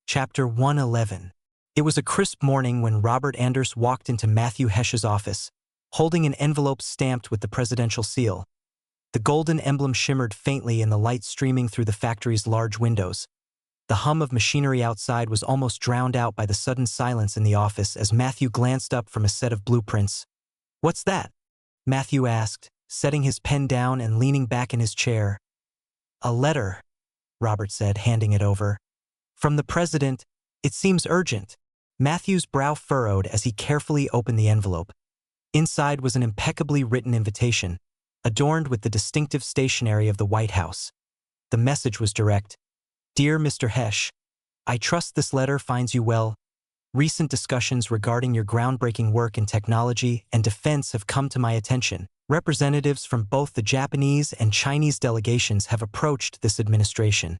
Chapter 111. It was a crisp morning when Robert Anders walked into Matthew Hesch's office, holding an envelope stamped with the presidential seal. The golden emblem shimmered faintly in the light streaming through the factory's large windows. The hum of machinery outside was almost drowned out by the sudden silence in the office as Matthew glanced up from a set of blueprints. "What's that?" Matthew asked, setting his pen down and leaning back in his chair. "A letter," Robert said, handing it over. "From the president. It seems urgent." Matthew's brow furrowed as he carefully opened the envelope. Inside was an impeccably written invitation, adorned with the distinctive stationery of the White House. The message was direct. "Dear Mr. Hesch, I trust this letter finds you well. Recent discussions regarding your groundbreaking work in technology and defense have come to my attention. Representatives from both the Japanese and Chinese delegations have approached this administration,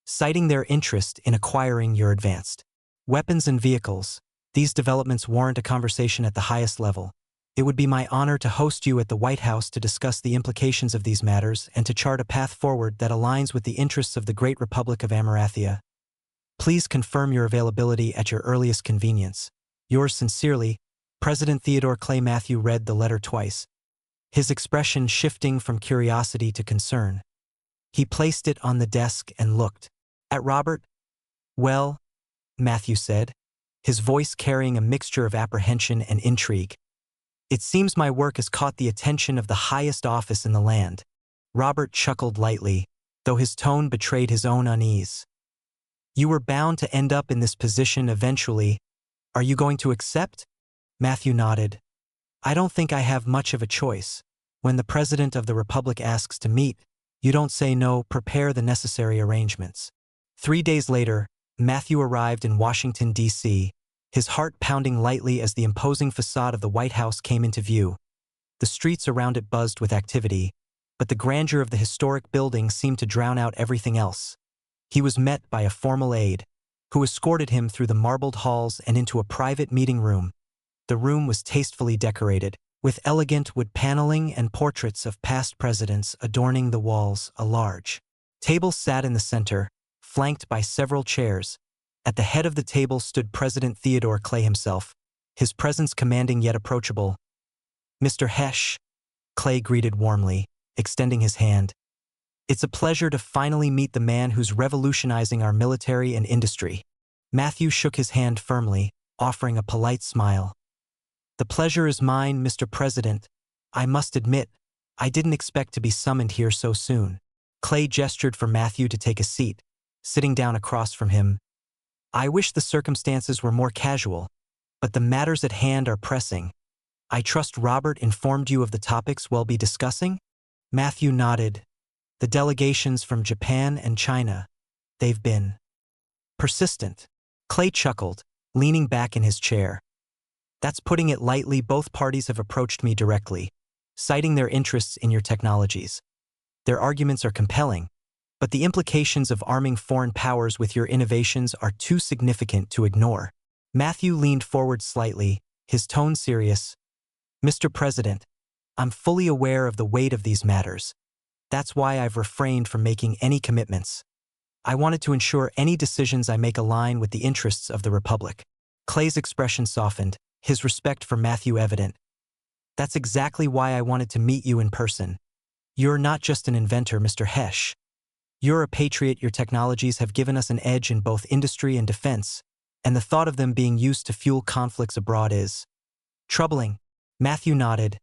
citing their interest in acquiring your advanced weapons and vehicles. These developments warrant a conversation at the highest level. It would be my honor to host you at the White House to discuss the implications of these matters and to chart a path forward that aligns with the interests of the Great Republic of Amarathia. Please confirm your availability at your earliest convenience. Yours sincerely, President Theodore Clay." Matthew read the letter twice, his expression shifting from curiosity to concern. He placed it on the desk and looked at Robert. "Well," Matthew said, his voice carrying a mixture of apprehension and intrigue, "it seems my work has caught the attention of the highest office in the land." Robert chuckled lightly, though his tone betrayed his own unease. "You were bound to end up in this position eventually. Are you going to accept?" Matthew nodded. "I don't think I have much of a choice. When the President of the Republic asks to meet, you don't say no. Prepare the necessary arrangements." 3 days later, Matthew arrived in Washington, D.C., his heart pounding lightly as the imposing facade of the White House came into view. The streets around it buzzed with activity, but the grandeur of the historic building seemed to drown out everything else. He was met by a formal aide, who escorted him through the marbled halls and into a private meeting room. The room was tastefully decorated, with elegant wood paneling and portraits of past presidents adorning the walls. A large table sat in the center, flanked by several chairs. At the head of the table stood President Theodore Clay himself, his presence commanding yet approachable. "Mr. Hesch," Clay greeted warmly, extending his hand. "It's a pleasure to finally meet the man who's revolutionizing our military and industry." Matthew shook his hand firmly, offering a polite smile. "The pleasure is mine, Mr. President. I must admit, I didn't expect to be summoned here so soon." Clay gestured for Matthew to take a seat, sitting down across from him. "I wish the circumstances were more casual, but the matters at hand are pressing. I trust Robert informed you of the topics we'll be discussing?" Matthew nodded. "The delegations from Japan and China. They've been persistent." Clay chuckled, leaning back in his chair. "That's putting it lightly. Both parties have approached me directly, citing their interests in your technologies. Their arguments are compelling, but the implications of arming foreign powers with your innovations are too significant to ignore." Matthew leaned forward slightly, his tone serious. "Mr. President, I'm fully aware of the weight of these matters. That's why I've refrained from making any commitments. I wanted to ensure any decisions I make align with the interests of the Republic." Clay's expression softened, his respect for Matthew evident. "That's exactly why I wanted to meet you in person. You're not just an inventor, Mr. Hesch. You're a patriot. Your technologies have given us an edge in both industry and defense, and the thought of them being used to fuel conflicts abroad is troubling." Matthew nodded.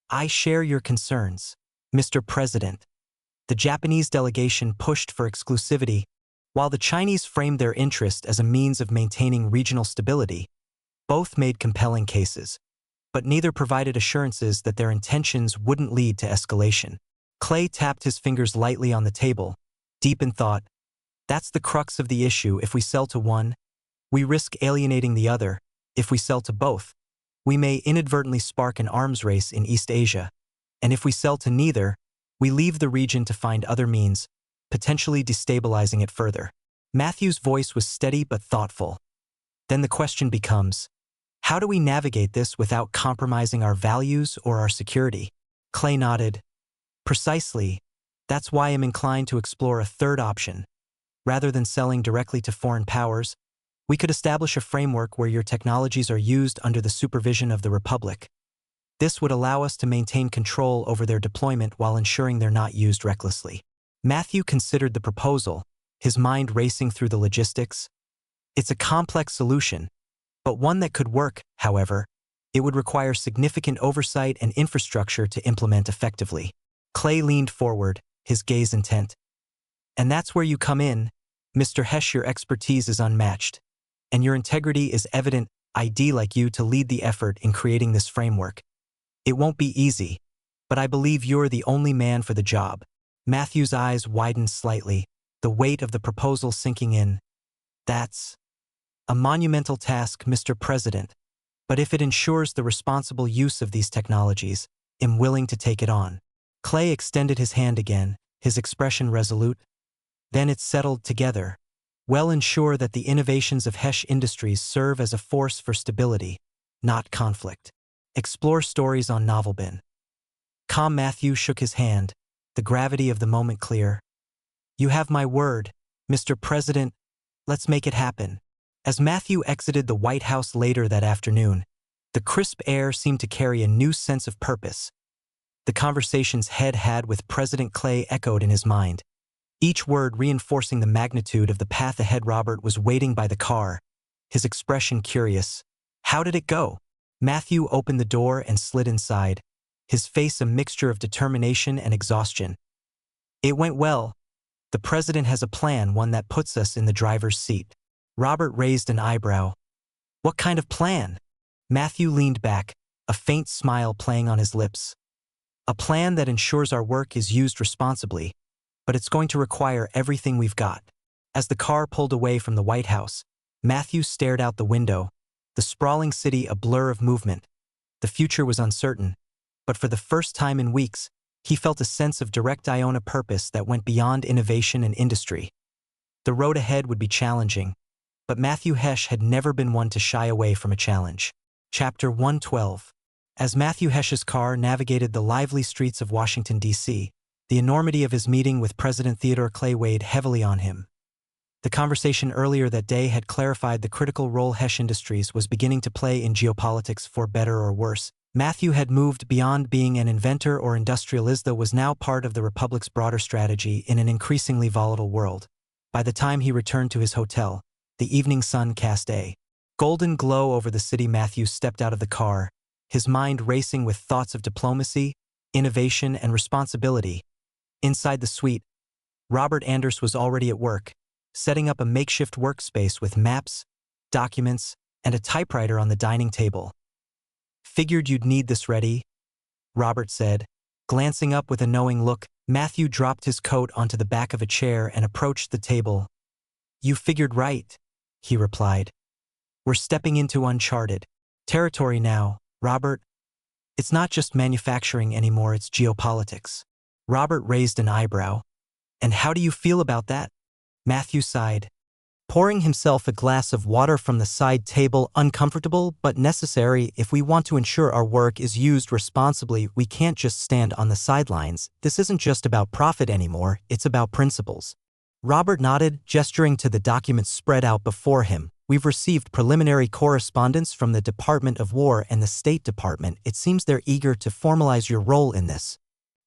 "I share your concerns, Mr. President." The Japanese delegation pushed for exclusivity, while the Chinese framed their interest as a means of maintaining regional stability. Both made compelling cases, but neither provided assurances that their intentions wouldn't lead to escalation. Clay tapped his fingers lightly on the table, deep in thought. "That's the crux of the issue. If we sell to one, we risk alienating the other. If we sell to both, we may inadvertently spark an arms race in East Asia. And if we sell to neither, we leave the region to find other means, potentially destabilizing it further." Matthew's voice was steady but thoughtful. "Then the question becomes, how do we navigate this without compromising our values or our security?" Clay nodded. "Precisely. That's why I'm inclined to explore a third option. Rather than selling directly to foreign powers, We could establish a framework where your technologies are used under the supervision of the Republic. This would allow us to maintain control over their deployment while ensuring they're not used recklessly. Matthew considered the proposal, his mind racing through the logistics. It's a complex solution, but one that could work. However, it would require significant oversight and infrastructure to implement effectively. Clay leaned forward, his gaze intent. And that's where you come in, Mr. Hesh. Your expertise is unmatched, and your integrity is evident. I'd like you to lead the effort in creating this framework. It won't be easy, but I believe you're the only man for the job. Matthew's eyes widened slightly, the weight of the proposal sinking in. That's a monumental task, Mr. President, but if it ensures the responsible use of these technologies, I'm willing to take it on. Clay extended his hand again, his expression resolute. Then it settled together. We'll ensure that the innovations of Hesh Industries serve as a force for stability, not conflict. Explore stories on Novelbin. Calm. Matthew shook his hand, the gravity of the moment clear. You have my word, Mr. President. Let's make it happen. As Matthew exited the White House later that afternoon, the crisp air seemed to carry a new sense of purpose. The conversations Head had with President Clay echoed in his mind, each word reinforcing the magnitude of the path ahead. Robert was waiting by the car, his expression curious. How did it go? Matthew opened the door and slid inside, his face a mixture of determination and exhaustion. It went well. The president has a plan, one that puts us in the driver's seat. Robert raised an eyebrow. What kind of plan? Matthew leaned back, a faint smile playing on his lips. A plan that ensures our work is used responsibly, but it's going to require everything we've got. As the car pulled away from the White House, Matthew stared out the window, the sprawling city a blur of movement. The future was uncertain, but for the first time in weeks, he felt a sense of direct Iona purpose that went beyond innovation and industry. The road ahead would be challenging, but Matthew Hesh had never been one to shy away from a challenge. Chapter 112. As Matthew Hesh's car navigated the lively streets of Washington, D.C., the enormity of his meeting with President Theodore Clay weighed heavily on him. The conversation earlier that day had clarified the critical role Hesh Industries was beginning to play in geopolitics. For better or worse, Matthew had moved beyond being an inventor or industrialist that was now part of the Republic's broader strategy in an increasingly volatile world. By the time he returned to his hotel, the evening sun cast a golden glow over the city. Matthew stepped out of the car, his mind racing with thoughts of diplomacy, innovation, and responsibility. Inside the suite, Robert Anders was already at work, setting up a makeshift workspace with maps, documents, and a typewriter on the dining table. Figured you'd need this ready, Robert said, glancing up with a knowing look. Matthew dropped his coat onto the back of a chair and approached the table. You figured right, he replied. We're stepping into uncharted territory now, Robert. It's not just manufacturing anymore, it's geopolitics. Robert raised an eyebrow. And how do you feel about that? Matthew sighed, pouring himself a glass of water from the side table. Uncomfortable but necessary. If we want to ensure our work is used responsibly, we can't just stand on the sidelines. This isn't just about profit anymore, it's about principles. Robert nodded, gesturing to the documents spread out before him. We've received preliminary correspondence from the Department of War and the State Department. It seems they're eager to formalize your role in this.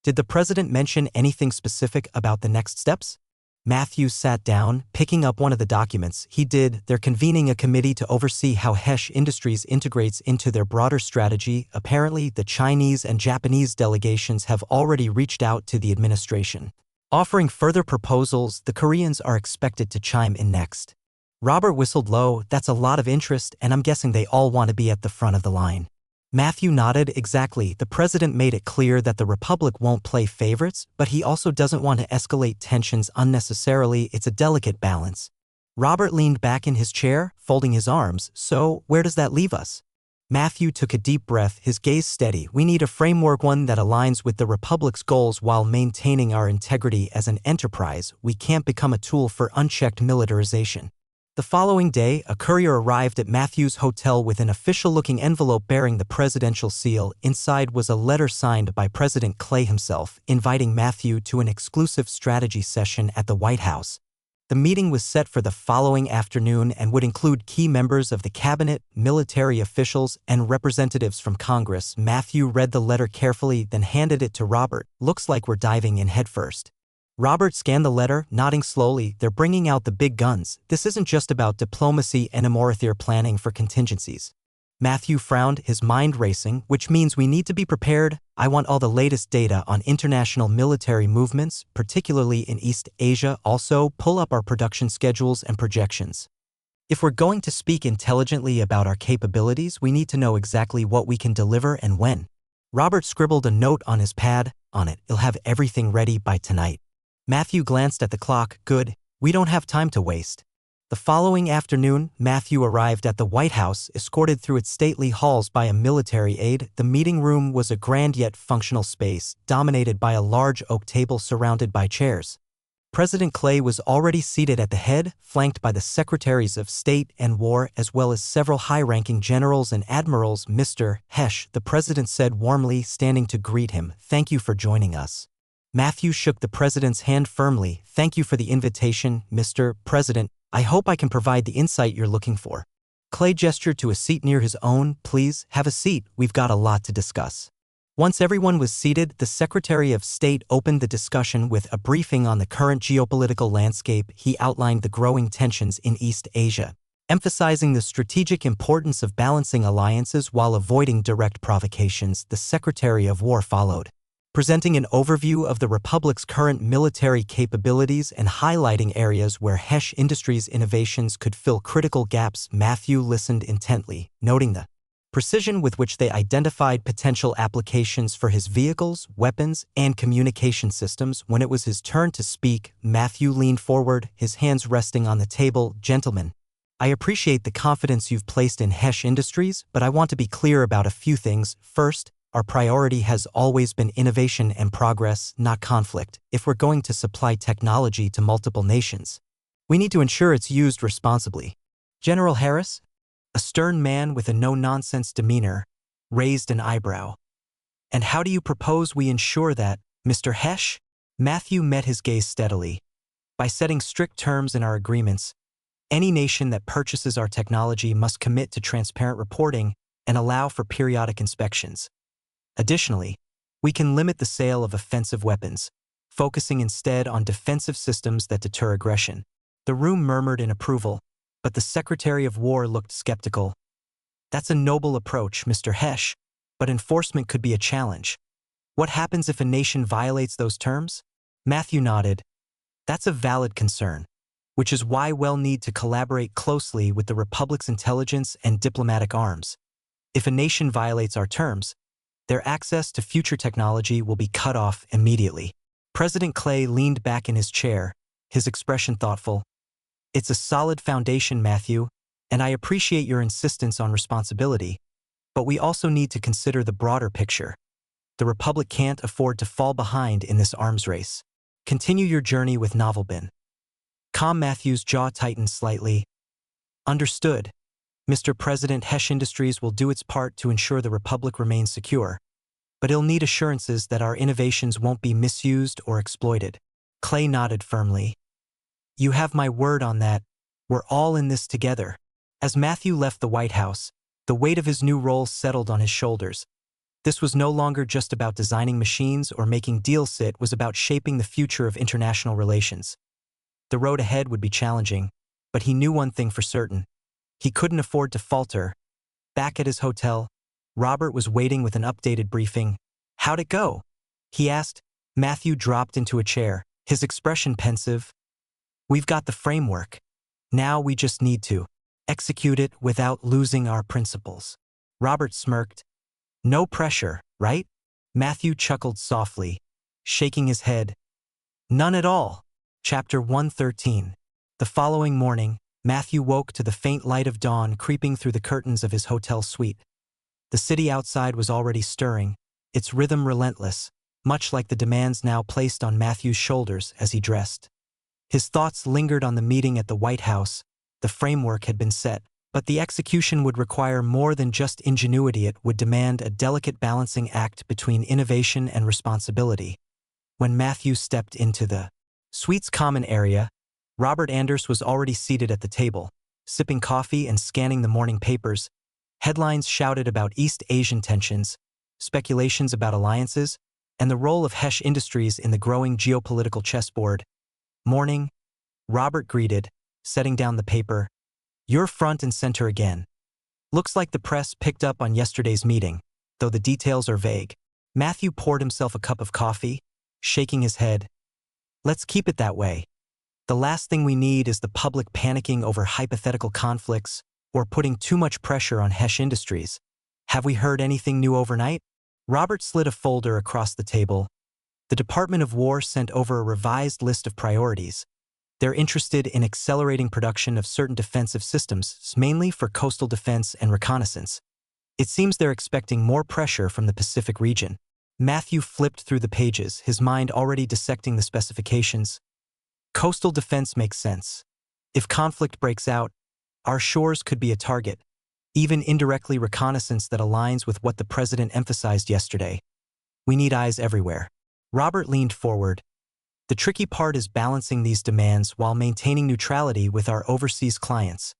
Did the president mention anything specific about the next steps? Matthew sat down, picking up one of the documents. He did. They're convening a committee to oversee how Hesh Industries integrates into their broader strategy. Apparently, the Chinese and Japanese delegations have already reached out to the administration, offering further proposals. The Koreans are expected to chime in next. Robert whistled low. That's a lot of interest, and I'm guessing they all want to be at the front of the line. Matthew nodded. Exactly. The president made it clear that the Republic won't play favorites, but he also doesn't want to escalate tensions unnecessarily. It's a delicate balance. Robert leaned back in his chair, folding his arms. So, where does that leave us? Matthew took a deep breath, his gaze steady. We need a framework, one that aligns with the Republic's goals while maintaining our integrity as an enterprise. We can't become a tool for unchecked militarization. The following day, a courier arrived at Matthew's hotel with an official-looking envelope bearing the presidential seal. Inside was a letter signed by President Clay himself, inviting Matthew to an exclusive strategy session at the White House. The meeting was set for the following afternoon and would include key members of the cabinet, military officials, and representatives from Congress. Matthew read the letter carefully, then handed it to Robert. Looks like we're diving in headfirst. Robert scanned the letter, nodding slowly. They're bringing out the big guns. This isn't just about diplomacy anymore, they're planning for contingencies. Matthew frowned, his mind racing, which means we need to be prepared. I want all the latest data on international military movements, particularly in East Asia. Also, pull up our production schedules and projections. If we're going to speak intelligently about our capabilities, we need to know exactly what we can deliver and when. Robert scribbled a note on his pad. On it, he'll have everything ready by tonight. Matthew glanced at the clock. Good, we don't have time to waste. The following afternoon, Matthew arrived at the White House, escorted through its stately halls by a military aide. The meeting room was a grand yet functional space, dominated by a large oak table surrounded by chairs. President Clay was already seated at the head, flanked by the Secretaries of State and War, as well as several high-ranking generals and admirals. Mr. Hesh, the president said warmly, standing to greet him, thank you for joining us. Matthew shook the president's hand firmly. Thank you for the invitation, Mr. President. I hope I can provide the insight you're looking for. Clay gestured to a seat near his own. Please, have a seat, we've got a lot to discuss. Once everyone was seated, the Secretary of State opened the discussion with a briefing on the current geopolitical landscape. He outlined the growing tensions in East Asia, emphasizing the strategic importance of balancing alliances while avoiding direct provocations. The Secretary of War followed, presenting an overview of the Republic's current military capabilities and highlighting areas where Hesh Industries' innovations could fill critical gaps. Matthew listened intently, noting the precision with which they identified potential applications for his vehicles, weapons, and communication systems. When it was his turn to speak, Matthew leaned forward, his hands resting on the table. Gentlemen, I appreciate the confidence you've placed in Hesh Industries, but I want to be clear about a few things. First, our priority has always been innovation and progress, not conflict. If we're going to supply technology to multiple nations, we need to ensure it's used responsibly. General Harris, a stern man with a no-nonsense demeanor, raised an eyebrow. And how do you propose we ensure that, Mr. Hesh? Matthew met his gaze steadily. By setting strict terms in our agreements, any nation that purchases our technology must commit to transparent reporting and allow for periodic inspections. Additionally, we can limit the sale of offensive weapons, focusing instead on defensive systems that deter aggression. The room murmured in approval, but the Secretary of War looked skeptical. That's a noble approach, Mr. Hesh, but enforcement could be a challenge. What happens if a nation violates those terms? Matthew nodded. That's a valid concern, which is why we'll need to collaborate closely with the Republic's intelligence and diplomatic arms. If a nation violates our terms, their access to future technology will be cut off immediately. President Clay leaned back in his chair, his expression thoughtful. It's a solid foundation, Matthew, and I appreciate your insistence on responsibility, but we also need to consider the broader picture. The Republic can't afford to fall behind in this arms race. Continue your journey with Novelbin. Calm. Matthew's jaw tightened slightly. Understood. Mr. President, Hesh Industries will do its part to ensure the Republic remains secure, but it'll need assurances that our innovations won't be misused or exploited. Clay nodded firmly. You have my word on that. We're all in this together. As Matthew left the White House, the weight of his new role settled on his shoulders. This was no longer just about designing machines or making deals, it was about shaping the future of international relations. The road ahead would be challenging, but he knew one thing for certain. He couldn't afford to falter. Back at his hotel, Robert was waiting with an updated briefing. How'd it go? He asked. Matthew dropped into a chair, his expression pensive. We've got the framework. Now we just need to execute it without losing our principles. Robert smirked. No pressure, right? Matthew chuckled softly, shaking his head. None at all. Chapter 113. The following morning, Matthew woke to the faint light of dawn creeping through the curtains of his hotel suite. The city outside was already stirring, its rhythm relentless, much like the demands now placed on Matthew's shoulders as he dressed. His thoughts lingered on the meeting at the White House. The framework had been set, but the execution would require more than just ingenuity. It would demand a delicate balancing act between innovation and responsibility. When Matthew stepped into the suite's common area, Robert Anders was already seated at the table, sipping coffee and scanning the morning papers. Headlines shouted about East Asian tensions, speculations about alliances, and the role of Hesh Industries in the growing geopolitical chessboard. Morning, Robert greeted, setting down the paper. "You're front and center again. Looks like the press picked up on yesterday's meeting, though the details are vague." Matthew poured himself a cup of coffee, shaking his head. "Let's keep it that way. The last thing we need is the public panicking over hypothetical conflicts or putting too much pressure on Hesh Industries. Have we heard anything new overnight?" Robert slid a folder across the table. The Department of War sent over a revised list of priorities. They're interested in accelerating production of certain defensive systems, mainly for coastal defense and reconnaissance. It seems they're expecting more pressure from the Pacific region. Matthew flipped through the pages, his mind already dissecting the specifications. Coastal defense makes sense. If conflict breaks out, our shores could be a target, even indirectly reconnaissance that aligns with what the president emphasized yesterday. We need eyes everywhere. Robert leaned forward. The tricky part is balancing these demands while maintaining neutrality with our overseas clients.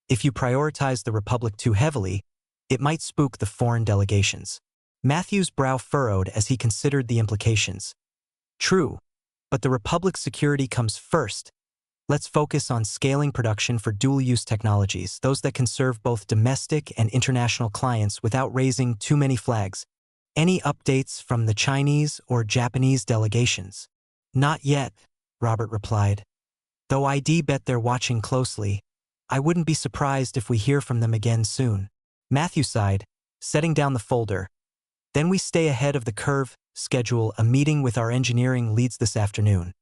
If you prioritize the Republic too heavily, it might spook the foreign delegations. Matthew's brow furrowed as he considered the implications. True, but the Republic's security comes first. Let's focus on scaling production for dual-use technologies, those that can serve both domestic and international clients without raising too many flags. Any updates from the Chinese or Japanese delegations? "Not yet," Robert replied. "Though I'd bet they're watching closely. I wouldn't be surprised if we hear from them again soon." Matthew sighed, setting down the folder. "Then we stay ahead of the curve, schedule a meeting with our engineering leads this afternoon.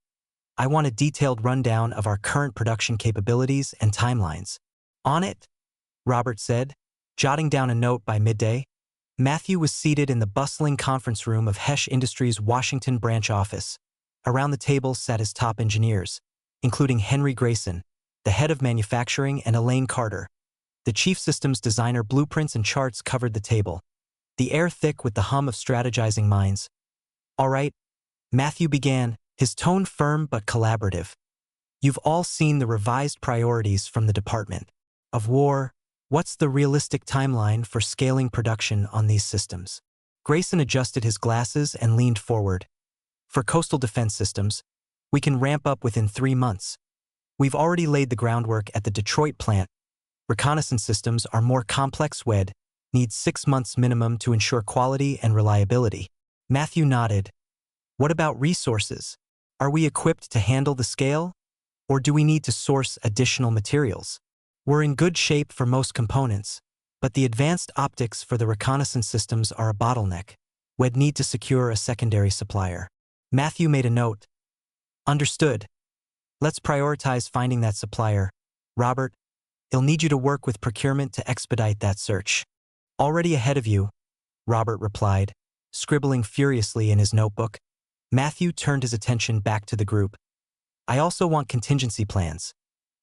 I want a detailed rundown of our current production capabilities and timelines." "On it," Robert said, jotting down a note by midday. Matthew was seated in the bustling conference room of Hesh Industries' Washington branch office. Around the table sat his top engineers, including Henry Grayson, the head of manufacturing, and Elaine Carter. The chief systems designer. Blueprints and charts covered the table, the air thick with the hum of strategizing minds. "All right," Matthew began, his tone firm but collaborative. "You've all seen the revised priorities from the Department of War. What's the realistic timeline for scaling production on these systems?" Grayson adjusted his glasses and leaned forward. "For coastal defense systems, we can ramp up within 3 months. We've already laid the groundwork at the Detroit plant. Reconnaissance systems are more complex. Need 6 months minimum to ensure quality and reliability." Matthew nodded. "What about resources? Are we equipped to handle the scale? Or do we need to source additional materials?" "We're in good shape for most components, but the advanced optics for the reconnaissance systems are a bottleneck. We'd need to secure a secondary supplier." Matthew made a note. "Understood. Let's prioritize finding that supplier. Robert, I'll need you to work with procurement to expedite that search." "Already ahead of you," Robert replied, scribbling furiously in his notebook. Matthew turned his attention back to the group. "I also want contingency plans.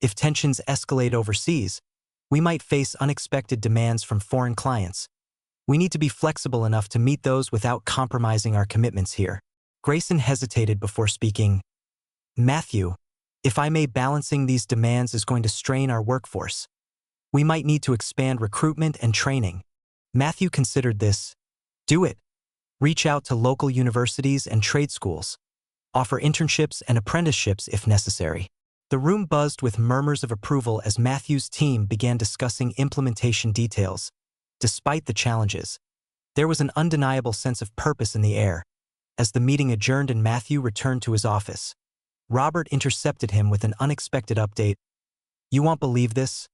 If tensions escalate overseas, we might face unexpected demands from foreign clients. We need to be flexible enough to meet those without compromising our commitments here." Grayson hesitated before speaking. "Matthew, if I may, balancing these demands is going to strain our workforce. We might need to expand recruitment and training." Matthew considered this. "Do it. Reach out to local universities and trade schools. Offer internships and apprenticeships if necessary." The room buzzed with murmurs of approval as Matthew's team began discussing implementation details. Despite the challenges, there was an undeniable sense of purpose in the air. As the meeting adjourned and Matthew returned to his office, Robert intercepted him with an unexpected update. "You won't believe this,"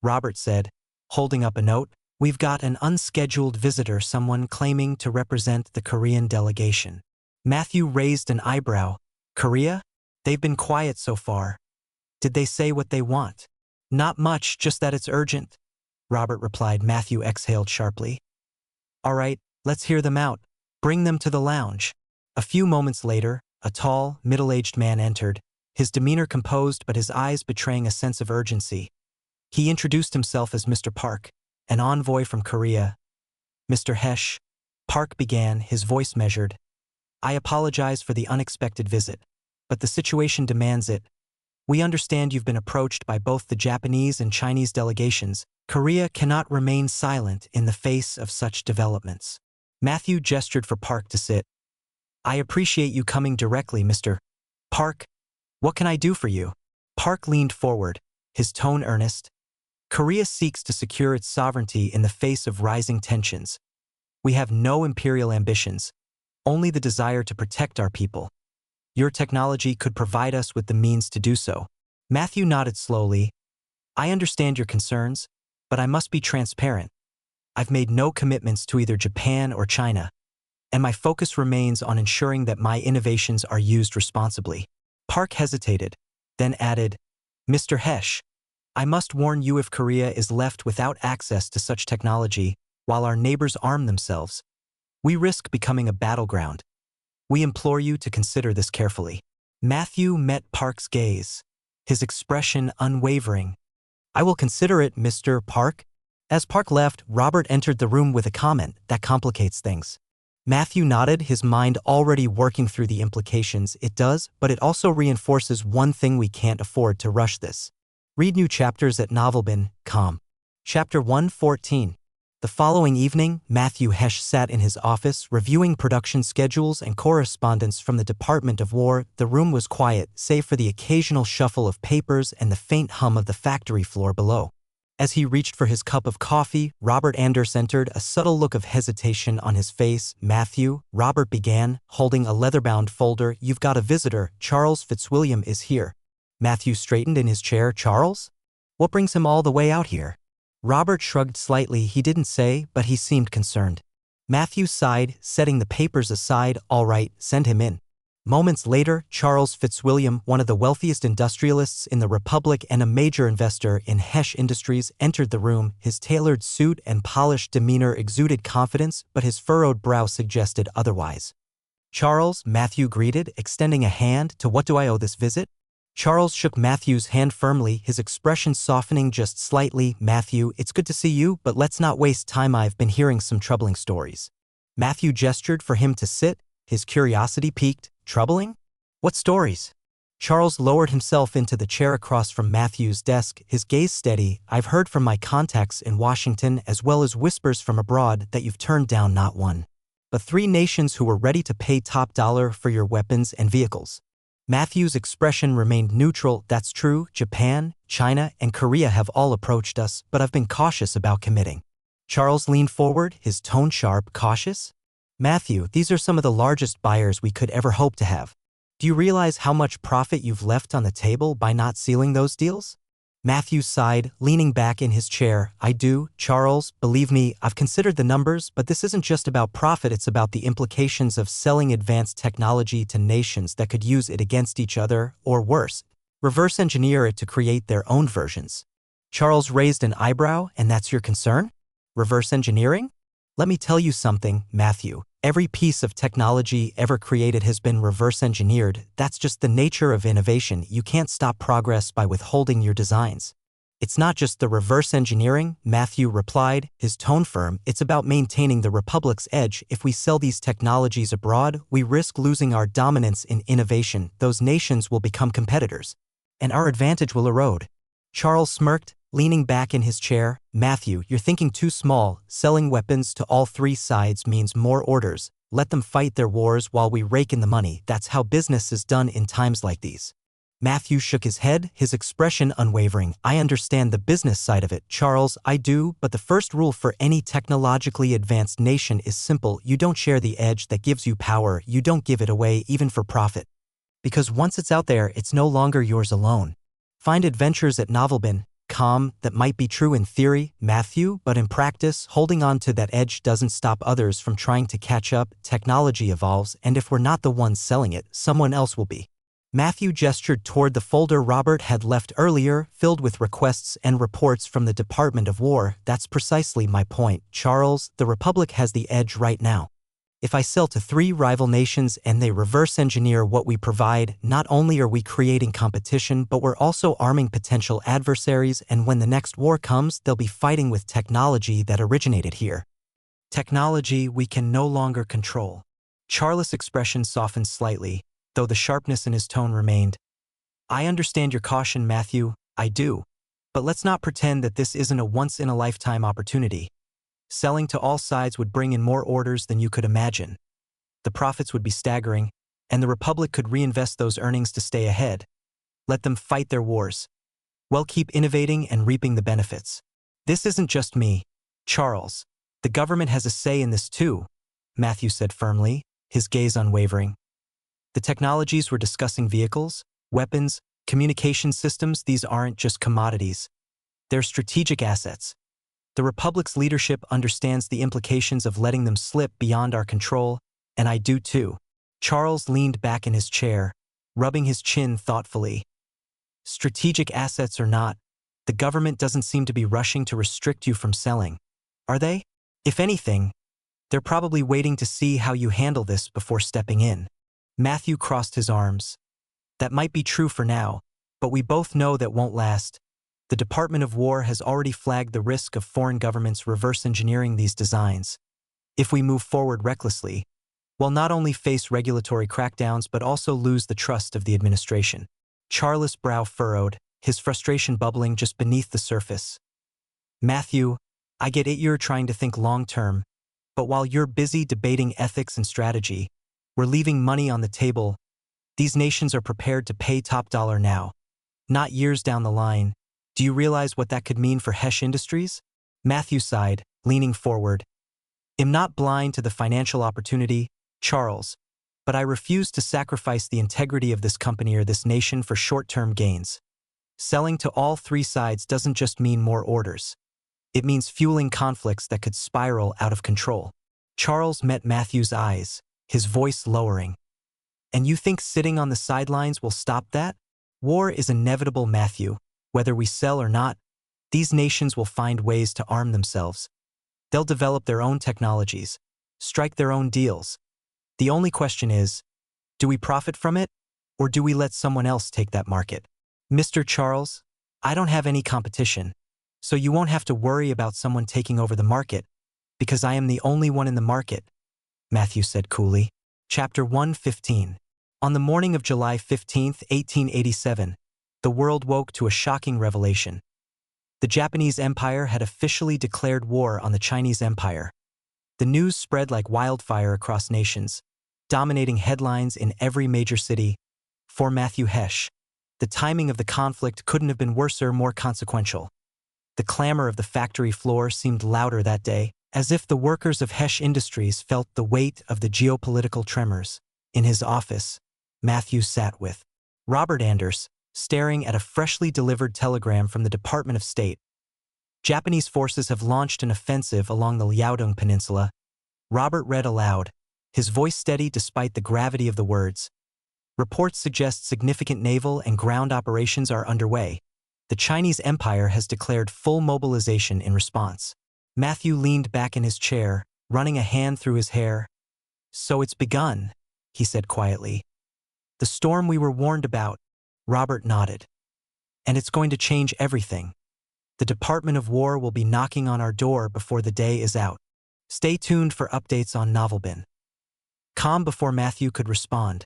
Robert said, holding up a note. "We've got an unscheduled visitor, someone claiming to represent the Korean delegation." Matthew raised an eyebrow. "Korea? They've been quiet so far. Did they say what they want?" "Not much, just that it's urgent," Robert replied. Matthew exhaled sharply. "All right, let's hear them out. Bring them to the lounge." A few moments later, a tall, middle-aged man entered, his demeanor composed but his eyes betraying a sense of urgency. He introduced himself as Mr. Park, an envoy from Korea. "Mr. Hesh," Park began, his voice measured. "I apologize for the unexpected visit, but the situation demands it. We understand you've been approached by both the Japanese and Chinese delegations. Korea cannot remain silent in the face of such developments. Matthew gestured for Park to sit. I appreciate you coming directly, Mr. Park. What can I do for you? Park leaned forward, his tone earnest. Korea seeks to secure its sovereignty in the face of rising tensions. We have no imperial ambitions, only the desire to protect our people. Your technology could provide us with the means to do so. Matthew nodded slowly. I understand your concerns, but I must be transparent. I've made no commitments to either Japan or China, and my focus remains on ensuring that my innovations are used responsibly. Park hesitated, then added, Mr. Hesh, I must warn you, if Korea is left without access to such technology while our neighbors arm themselves, we risk becoming a battleground. We implore you to consider this carefully. Matthew met Park's gaze, his expression unwavering. I will consider it, Mr. Park. As Park left, Robert entered the room with a comment that complicates things. Matthew nodded, his mind already working through the implications. It does, but it also reinforces one thing: we can't afford to rush this. Read new chapters at novelbin.com. Chapter 114. The following evening, Matthew Hesh sat in his office reviewing production schedules and correspondence from the Department of War. The room was quiet, save for the occasional shuffle of papers and the faint hum of the factory floor below. As he reached for his cup of coffee, Robert Anders entered, a subtle look of hesitation on his face. Matthew, Robert began, holding a leather-bound folder. You've got a visitor. Charles Fitzwilliam is here. Matthew straightened in his chair. Charles? What brings him all the way out here? Robert shrugged slightly. He didn't say, but he seemed concerned. Matthew sighed, setting the papers aside. All right, send him in. Moments later, Charles Fitzwilliam, one of the wealthiest industrialists in the Republic and a major investor in Hesh Industries, entered the room. His tailored suit and polished demeanor exuded confidence, but his furrowed brow suggested otherwise. Charles, Matthew greeted, extending a hand. To what do I owe this visit? Charles shook Matthew's hand firmly, his expression softening just slightly. Matthew, it's good to see you, but let's not waste time. I've been hearing some troubling stories. Matthew gestured for him to sit, his curiosity piqued. Troubling? What stories? Charles lowered himself into the chair across from Matthew's desk, his gaze steady. I've heard from my contacts in Washington, as well as whispers from abroad, that you've turned down not one, but 3 nations who were ready to pay top dollar for your weapons and vehicles. Matthew's expression remained neutral. That's true. Japan, China, and Korea have all approached us, but I've been cautious about committing. Charles leaned forward, his tone sharp. Cautious? Matthew, these are some of the largest buyers we could ever hope to have. Do you realize how much profit you've left on the table by not sealing those deals? Matthew sighed, leaning back in his chair. I do, Charles. Believe me, I've considered the numbers, but this isn't just about profit. It's about the implications of selling advanced technology to nations that could use it against each other, or worse, reverse engineer it to create their own versions. Charles raised an eyebrow. And that's your concern? Reverse engineering? Let me tell you something, Matthew. Every piece of technology ever created has been reverse engineered. That's just the nature of innovation. You can't stop progress by withholding your designs. It's not just the reverse engineering, Matthew replied, his tone firm. It's about maintaining the Republic's edge. If we sell these technologies abroad, we risk losing our dominance in innovation. Those nations will become competitors, and our advantage will erode. Charles smirked, leaning back in his chair. Matthew, you're thinking too small. Selling weapons to all 3 sides means more orders. Let them fight their wars while we rake in the money. That's how business is done in times like these. Matthew shook his head, his expression unwavering. I understand the business side of it, Charles. I do, but the first rule for any technologically advanced nation is simple. You don't share the edge that gives you power. You don't give it away, even for profit. Because once it's out there, it's no longer yours alone. Find adventures at novelbin.com. That might be true in theory, Matthew, but in practice, holding on to that edge doesn't stop others from trying to catch up. Technology evolves, and if we're not the ones selling it, someone else will be. Matthew gestured toward the folder Robert had left earlier, filled with requests and reports from the Department of War. That's precisely my point, Charles. The Republic has the edge right now. If I sell to 3 rival nations and they reverse engineer what we provide, not only are we creating competition, but we're also arming potential adversaries, and when the next war comes, they'll be fighting with technology that originated here. Technology we can no longer control. Charles' expression softened slightly, though the sharpness in his tone remained. I understand your caution, Matthew, I do. But let's not pretend that this isn't a once-in-a-lifetime opportunity. Selling to all sides would bring in more orders than you could imagine. The profits would be staggering, and the Republic could reinvest those earnings to stay ahead. Let them fight their wars. We'll keep innovating and reaping the benefits. This isn't just me, Charles. The government has a say in this too, Matthew said firmly, his gaze unwavering. The technologies we're discussing, vehicles, weapons, communication systems, these aren't just commodities. They're strategic assets. The Republic's leadership understands the implications of letting them slip beyond our control, and I do too. Charles leaned back in his chair, rubbing his chin thoughtfully. Strategic assets or not, the government doesn't seem to be rushing to restrict you from selling, are they? If anything, they're probably waiting to see how you handle this before stepping in. Matthew crossed his arms. That might be true for now, but we both know that won't last. The Department of War has already flagged the risk of foreign governments reverse engineering these designs. If we move forward recklessly, we'll not only face regulatory crackdowns but also lose the trust of the administration. Charles' brow furrowed, his frustration bubbling just beneath the surface. Matthew, I get it, you're trying to think long-term, but while you're busy debating ethics and strategy, we're leaving money on the table. These nations are prepared to pay top dollar now, not years down the line. Do you realize what that could mean for Hesh Industries? Matthew sighed, leaning forward. I'm not blind to the financial opportunity, Charles, but I refuse to sacrifice the integrity of this company or this nation for short-term gains. Selling to all three sides doesn't just mean more orders. It means fueling conflicts that could spiral out of control. Charles met Matthew's eyes, his voice lowering. And you think sitting on the sidelines will stop that? War is inevitable, Matthew. Whether we sell or not, these nations will find ways to arm themselves. They'll develop their own technologies, strike their own deals. The only question is, do we profit from it, or do we let someone else take that market? Mr. Charles, I don't have any competition, so you won't have to worry about someone taking over the market, because I am the only one in the market, Matthew said coolly. Chapter 115. On the morning of July 15, 1887, the world woke to a shocking revelation. The Japanese Empire had officially declared war on the Chinese Empire. The news spread like wildfire across nations, dominating headlines in every major city. For Matthew Hesh, the timing of the conflict couldn't have been worse or more consequential. The clamor of the factory floor seemed louder that day, as if the workers of Hesh Industries felt the weight of the geopolitical tremors. In his office, Matthew sat with Robert Anders, staring at a freshly delivered telegram from the Department of State. Japanese forces have launched an offensive along the Liaodong Peninsula. Robert read aloud, his voice steady despite the gravity of the words. Reports suggest significant naval and ground operations are underway. The Chinese Empire has declared full mobilization in response. Matthew leaned back in his chair, running a hand through his hair. So it's begun, he said quietly. The storm we were warned about. Robert nodded. And it's going to change everything. The Department of War will be knocking on our door before the day is out. Stay tuned for updates on Novelbin. Calm before Matthew could respond.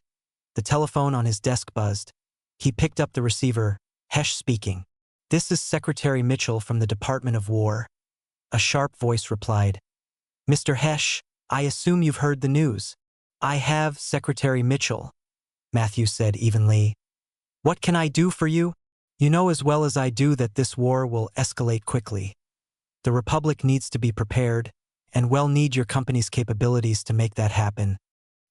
The telephone on his desk buzzed. He picked up the receiver. Hesh speaking. This is Secretary Mitchell from the Department of War. A sharp voice replied. Mr. Hesh, I assume you've heard the news. I have, Secretary Mitchell, Matthew said evenly. What can I do for you? You know as well as I do that this war will escalate quickly. The Republic needs to be prepared, and we'll need your company's capabilities to make that happen.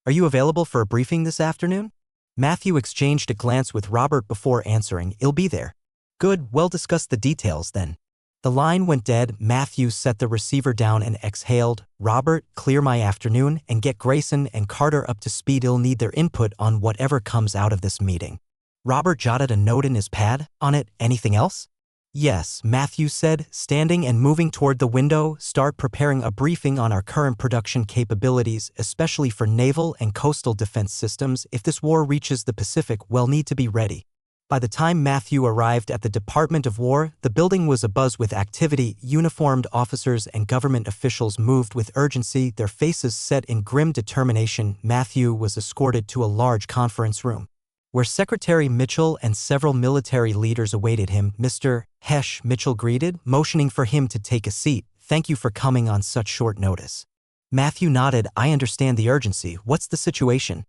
Are you available for a briefing this afternoon? Matthew exchanged a glance with Robert before answering. I'll be there. Good, we'll discuss the details then. The line went dead. Matthew set the receiver down and exhaled. Robert, clear my afternoon and get Grayson and Carter up to speed. I'll need their input on whatever comes out of this meeting. Robert jotted a note in his pad. On it, anything else? Yes, Matthew said, standing and moving toward the window. Start preparing a briefing on our current production capabilities, especially for naval and coastal defense systems. If this war reaches the Pacific, we'll need to be ready. By the time Matthew arrived at the Department of War, the building was abuzz with activity. Uniformed officers and government officials moved with urgency, their faces set in grim determination. Matthew was escorted to a large conference room. where Secretary Mitchell and several military leaders awaited him. "Mr. Hesh," Mitchell greeted, motioning for him to take a seat. "Thank you for coming on such short notice." Matthew nodded. "I understand the urgency. What's the situation?"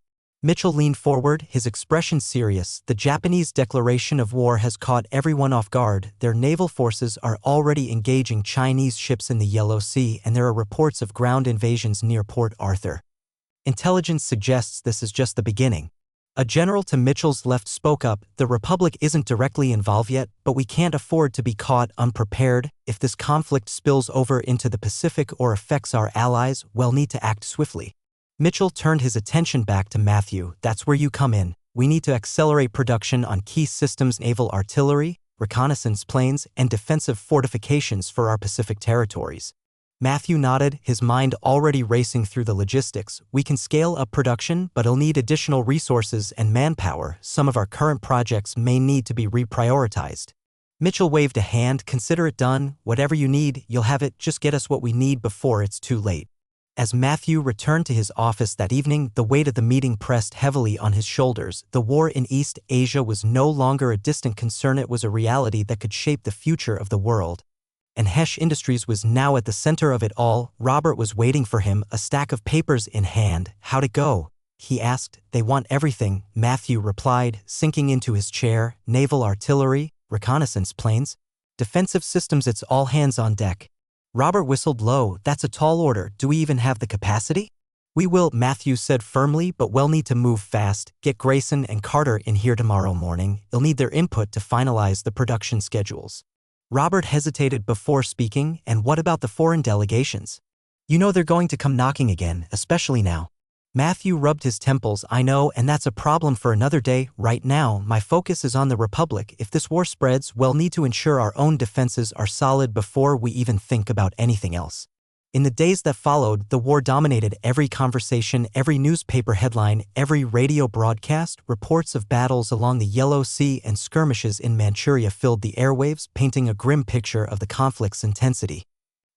Mitchell leaned forward, his expression serious. "The Japanese declaration of war has caught everyone off guard. Their naval forces are already engaging Chinese ships in the Yellow Sea, and there are reports of ground invasions near Port Arthur. Intelligence suggests this is just the beginning." A general to Mitchell's left spoke up. "The Republic isn't directly involved yet, but we can't afford to be caught unprepared. If this conflict spills over into the Pacific or affects our allies, we'll need to act swiftly." Mitchell turned his attention back to Matthew. "That's where you come in. We need to accelerate production on key systems, naval artillery, reconnaissance planes, and defensive fortifications for our Pacific territories." Matthew nodded, his mind already racing through the logistics. "We can scale up production, but it'll need additional resources and manpower. Some of our current projects may need to be reprioritized." Mitchell waved a hand. "Consider it done. Whatever you need, you'll have it. Just get us what we need before it's too late." As Matthew returned to his office that evening, the weight of the meeting pressed heavily on his shoulders. The war in East Asia was no longer a distant concern, it was a reality that could shape the future of the world. And Hesh Industries was now at the center of it all. Robert was waiting for him, a stack of papers in hand. "How'd it go?" he asked. "They want everything," Matthew replied, sinking into his chair. "Naval artillery, reconnaissance planes, defensive systems, it's all hands on deck." Robert whistled low. "That's a tall order. Do we even have the capacity?" "We will," Matthew said firmly, "but we'll need to move fast. Get Grayson and Carter in here tomorrow morning. You'll need their input to finalize the production schedules." Robert hesitated before speaking. "And what about the foreign delegations? You know they're going to come knocking again, especially now." Matthew rubbed his temples. "I know, and that's a problem for another day. Right now, my focus is on the Republic. If this war spreads, we'll need to ensure our own defenses are solid before we even think about anything else." In the days that followed, the war dominated every conversation, every newspaper headline, every radio broadcast. Reports of battles along the Yellow Sea and skirmishes in Manchuria filled the airwaves, painting a grim picture of the conflict's intensity.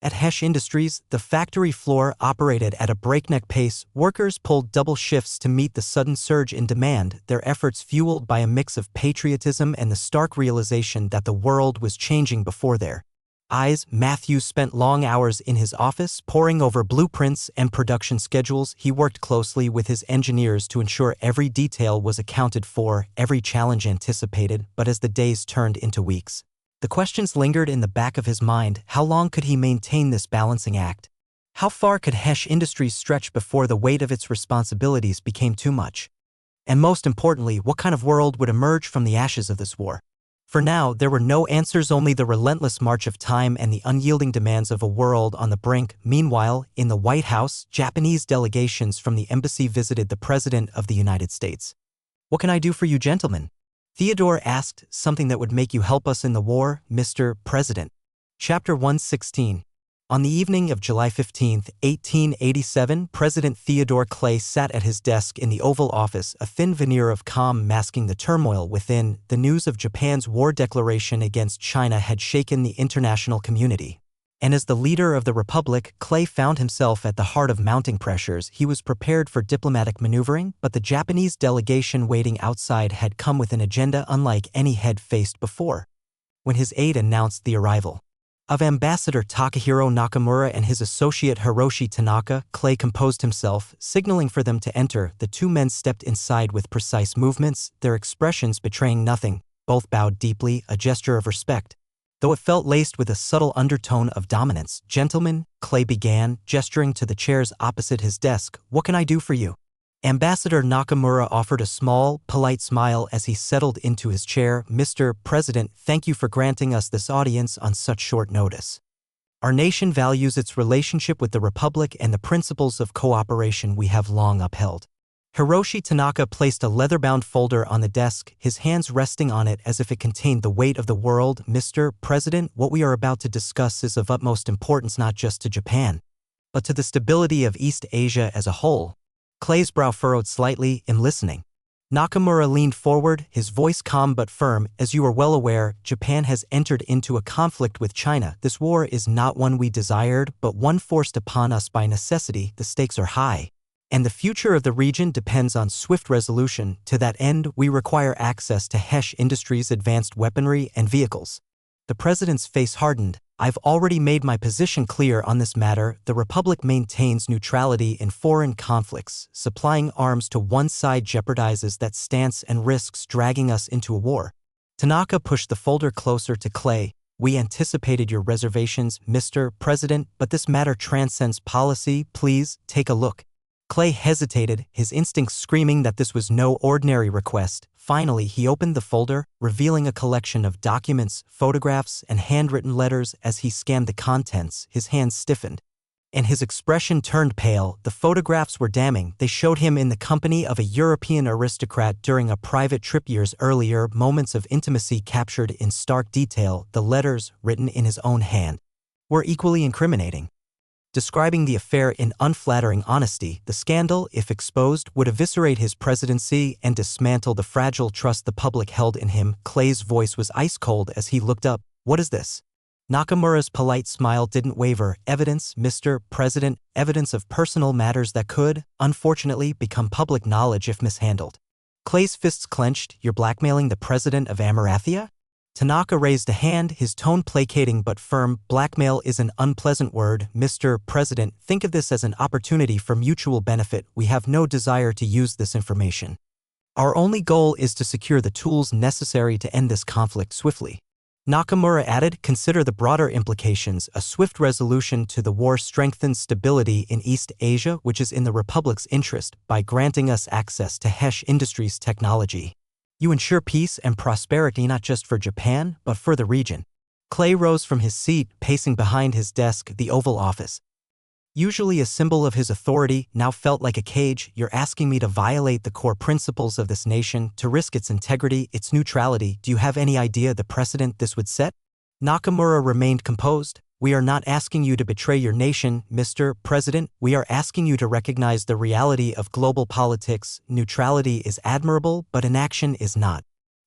At Hesh Industries, the factory floor operated at a breakneck pace. Workers pulled double shifts to meet the sudden surge in demand, their efforts fueled by a mix of patriotism and the stark realization that the world was changing before their eyes. Matthew spent long hours in his office, poring over blueprints and production schedules. He worked closely with his engineers to ensure every detail was accounted for, every challenge anticipated. But as the days turned into weeks, the questions lingered in the back of his mind. How long could he maintain this balancing act? How far could Hesh Industries stretch before the weight of its responsibilities became too much? And most importantly, what kind of world would emerge from the ashes of this war? For now, there were no answers, only the relentless march of time and the unyielding demands of a world on the brink. Meanwhile, in the White House, Japanese delegations from the embassy visited the President of the United States. "What can I do for you gentlemen?" Theodore asked. "Something that would make you help us in the war, Mr. President." Chapter 116. On the evening of July 15, 1887, President Theodore Clay sat at his desk in the Oval Office, a thin veneer of calm masking the turmoil within. The news of Japan's war declaration against China had shaken the international community. And as the leader of the Republic, Clay found himself at the heart of mounting pressures. He was prepared for diplomatic maneuvering, but the Japanese delegation waiting outside had come with an agenda unlike any had faced before. When his aide announced the arrival of Ambassador Takahiro Nakamura and his associate Hiroshi Tanaka, Clay composed himself, signaling for them to enter. The two men stepped inside with precise movements, their expressions betraying nothing. Both bowed deeply, a gesture of respect, though it felt laced with a subtle undertone of dominance. "Gentlemen," Clay began, gesturing to the chairs opposite his desk, "what can I do for you?" Ambassador Nakamura offered a small, polite smile as he settled into his chair. "Mr. President, thank you for granting us this audience on such short notice. Our nation values its relationship with the Republic and the principles of cooperation we have long upheld." Hiroshi Tanaka placed a leather-bound folder on the desk, his hands resting on it as if it contained the weight of the world. "Mr. President, what we are about to discuss is of utmost importance not just to Japan, but to the stability of East Asia as a whole." Clay's brow furrowed slightly in listening. Nakamura leaned forward, his voice calm but firm. "As you are well aware, Japan has entered into a conflict with China. This war is not one we desired, but one forced upon us by necessity. The stakes are high. And the future of the region depends on swift resolution. To that end, we require access to Hesh Industries' advanced weaponry and vehicles. The president's face hardened. I've already made my position clear on this matter. The Republic maintains neutrality in foreign conflicts. Supplying arms to one side jeopardizes that stance and risks dragging us into a war. Tanaka pushed the folder closer to Clay. We anticipated your reservations, Mr. President, but this matter transcends policy. Please, take a look. Clay hesitated, his instincts screaming that this was no ordinary request. Finally, he opened the folder, revealing a collection of documents, photographs, and handwritten letters. As he scanned the contents, his hands stiffened, and his expression turned pale. The photographs were damning. They showed him in the company of a European aristocrat during a private trip years earlier, moments of intimacy captured in stark detail. The letters, written in his own hand, were equally incriminating. Describing the affair in unflattering honesty, the scandal, if exposed, would eviscerate his presidency and dismantle the fragile trust the public held in him. Clay's voice was ice-cold as he looked up. What is this? Nakamura's polite smile didn't waver. Evidence, Mr. President, evidence of personal matters that could, unfortunately, become public knowledge if mishandled. Clay's fists clenched. You're blackmailing the president of Amarathia? Tanaka raised a hand, his tone placating but firm. Blackmail is an unpleasant word, Mr. President. Think of this as an opportunity for mutual benefit. We have no desire to use this information. Our only goal is to secure the tools necessary to end this conflict swiftly. Nakamura added, consider the broader implications. A swift resolution to the war strengthens stability in East Asia, which is in the Republic's interest, by granting us access to Hesh Industries technology. You ensure peace and prosperity not just for Japan, but for the region. Clay rose from his seat, pacing behind his desk. The Oval Office, usually a symbol of his authority, now felt like a cage. You're asking me to violate the core principles of this nation, to risk its integrity, its neutrality. Do you have any idea the precedent this would set? Nakamura remained composed. We are not asking you to betray your nation, Mr. President. We are asking you to recognize the reality of global politics. Neutrality is admirable, but inaction is not.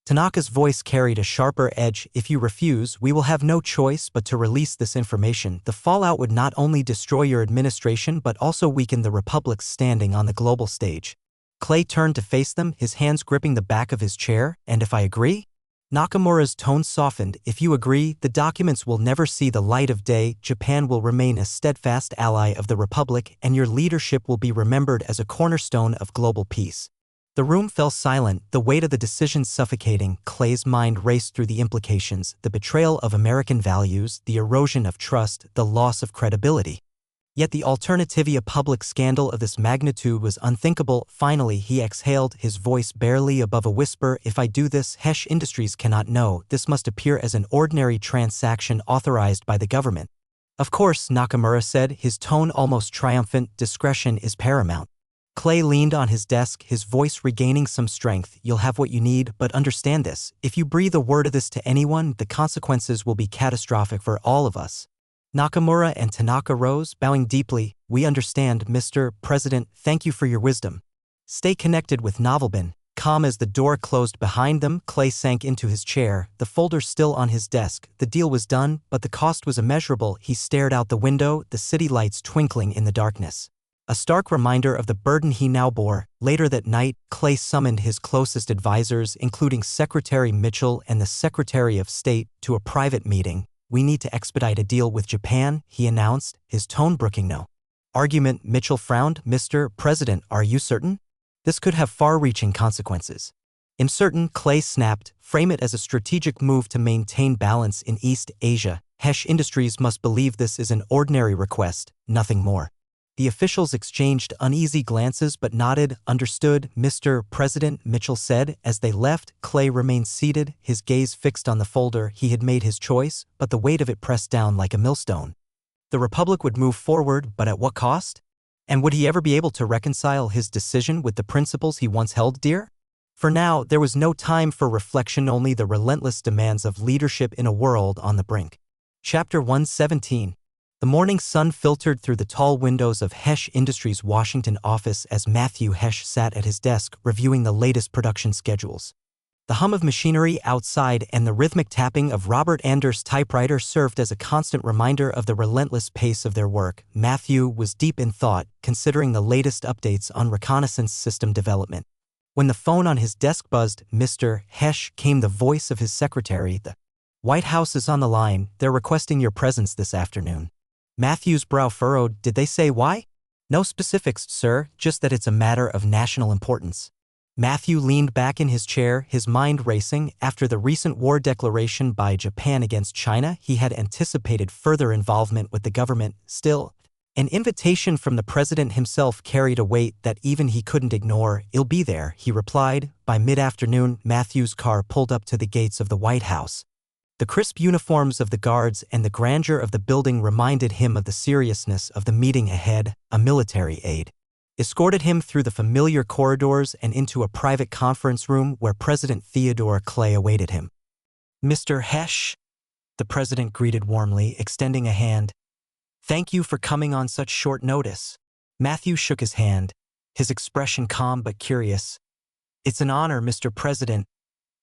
Tanaka's voice carried a sharper edge. If you refuse, we will have no choice but to release this information. The fallout would not only destroy your administration but also weaken the Republic's standing on the global stage. Clay turned to face them, his hands gripping the back of his chair. And if I agree? Nakamura's tone softened. If you agree, the documents will never see the light of day. Japan will remain a steadfast ally of the Republic, and your leadership will be remembered as a cornerstone of global peace. The room fell silent, the weight of the decision suffocating. Clay's mind raced through the implications, the betrayal of American values, the erosion of trust, the loss of credibility. Yet the alternative, a public scandal of this magnitude, was unthinkable. Finally, he exhaled, his voice barely above a whisper. If I do this, Hesh Industries cannot know. This must appear as an ordinary transaction authorized by the government. Of course, Nakamura said, his tone almost triumphant. Discretion is paramount. Clay leaned on his desk, his voice regaining some strength. You'll have what you need, but understand this. If you breathe a word of this to anyone, the consequences will be catastrophic for all of us. Nakamura and Tanaka rose, bowing deeply. We understand, Mr. President. Thank you for your wisdom. Stay connected with Novelbin. Calm as the door closed behind them, Clay sank into his chair, the folder still on his desk. The deal was done, but the cost was immeasurable. He stared out the window, the city lights twinkling in the darkness. A stark reminder of the burden he now bore. Later that night, Clay summoned his closest advisors, including Secretary Mitchell and the Secretary of State, to a private meeting. We need to expedite a deal with Japan, he announced, his tone brooking no argument. Mitchell frowned. Mr. President, are you certain? This could have far-reaching consequences. I'm certain, Clay snapped. Frame it as a strategic move to maintain balance in East Asia. Hesh Industries must believe this is an ordinary request, nothing more. The officials exchanged uneasy glances but nodded. Understood, Mr. President, Mitchell said. As they left, Clay remained seated, his gaze fixed on the folder. He had made his choice, but the weight of it pressed down like a millstone. The Republic would move forward, but at what cost? And would he ever be able to reconcile his decision with the principles he once held dear? For now, there was no time for reflection, only the relentless demands of leadership in a world on the brink. Chapter 117. The morning sun filtered through the tall windows of Hesh Industries' Washington office as Matthew Hesh sat at his desk reviewing the latest production schedules. The hum of machinery outside and the rhythmic tapping of Robert Anders' typewriter served as a constant reminder of the relentless pace of their work. Matthew was deep in thought, considering the latest updates on reconnaissance system development. When the phone on his desk buzzed, "Mr. Hesh," came the voice of his secretary. "The White House is on the line. They're requesting your presence this afternoon." Matthew's brow furrowed. "Did they say why?" "No specifics, sir, just that it's a matter of national importance." Matthew leaned back in his chair, his mind racing. After the recent war declaration by Japan against China, he had anticipated further involvement with the government. Still, an invitation from the president himself carried a weight that even he couldn't ignore. "I'll be there," he replied. By mid-afternoon, Matthew's car pulled up to the gates of the White House. The crisp uniforms of the guards and the grandeur of the building reminded him of the seriousness of the meeting ahead. A military aide escorted him through the familiar corridors and into a private conference room where President Theodore Clay awaited him. "Mr. Hesh," the president greeted warmly, extending a hand. "Thank you for coming on such short notice." Matthew shook his hand, his expression calm but curious. "It's an honor, Mr. President.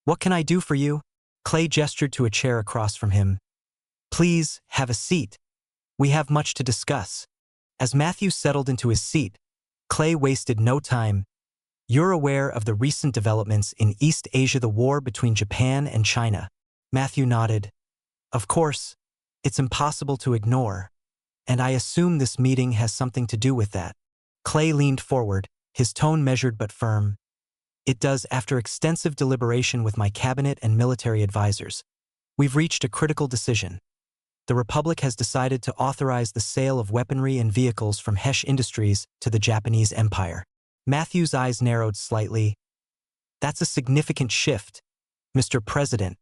What can I do for you?" Clay gestured to a chair across from him. "Please, have a seat. We have much to discuss." As Matthew settled into his seat, Clay wasted no time. "You're aware of the recent developments in East Asia, the war between Japan and China." Matthew nodded. "Of course, it's impossible to ignore, and I assume this meeting has something to do with that." Clay leaned forward, his tone measured but firm. "It does. After extensive deliberation with my cabinet and military advisors, we've reached a critical decision. The Republic has decided to authorize the sale of weaponry and vehicles from Hesh Industries to the Japanese Empire." Matthew's eyes narrowed slightly. "That's a significant shift, Mr. President.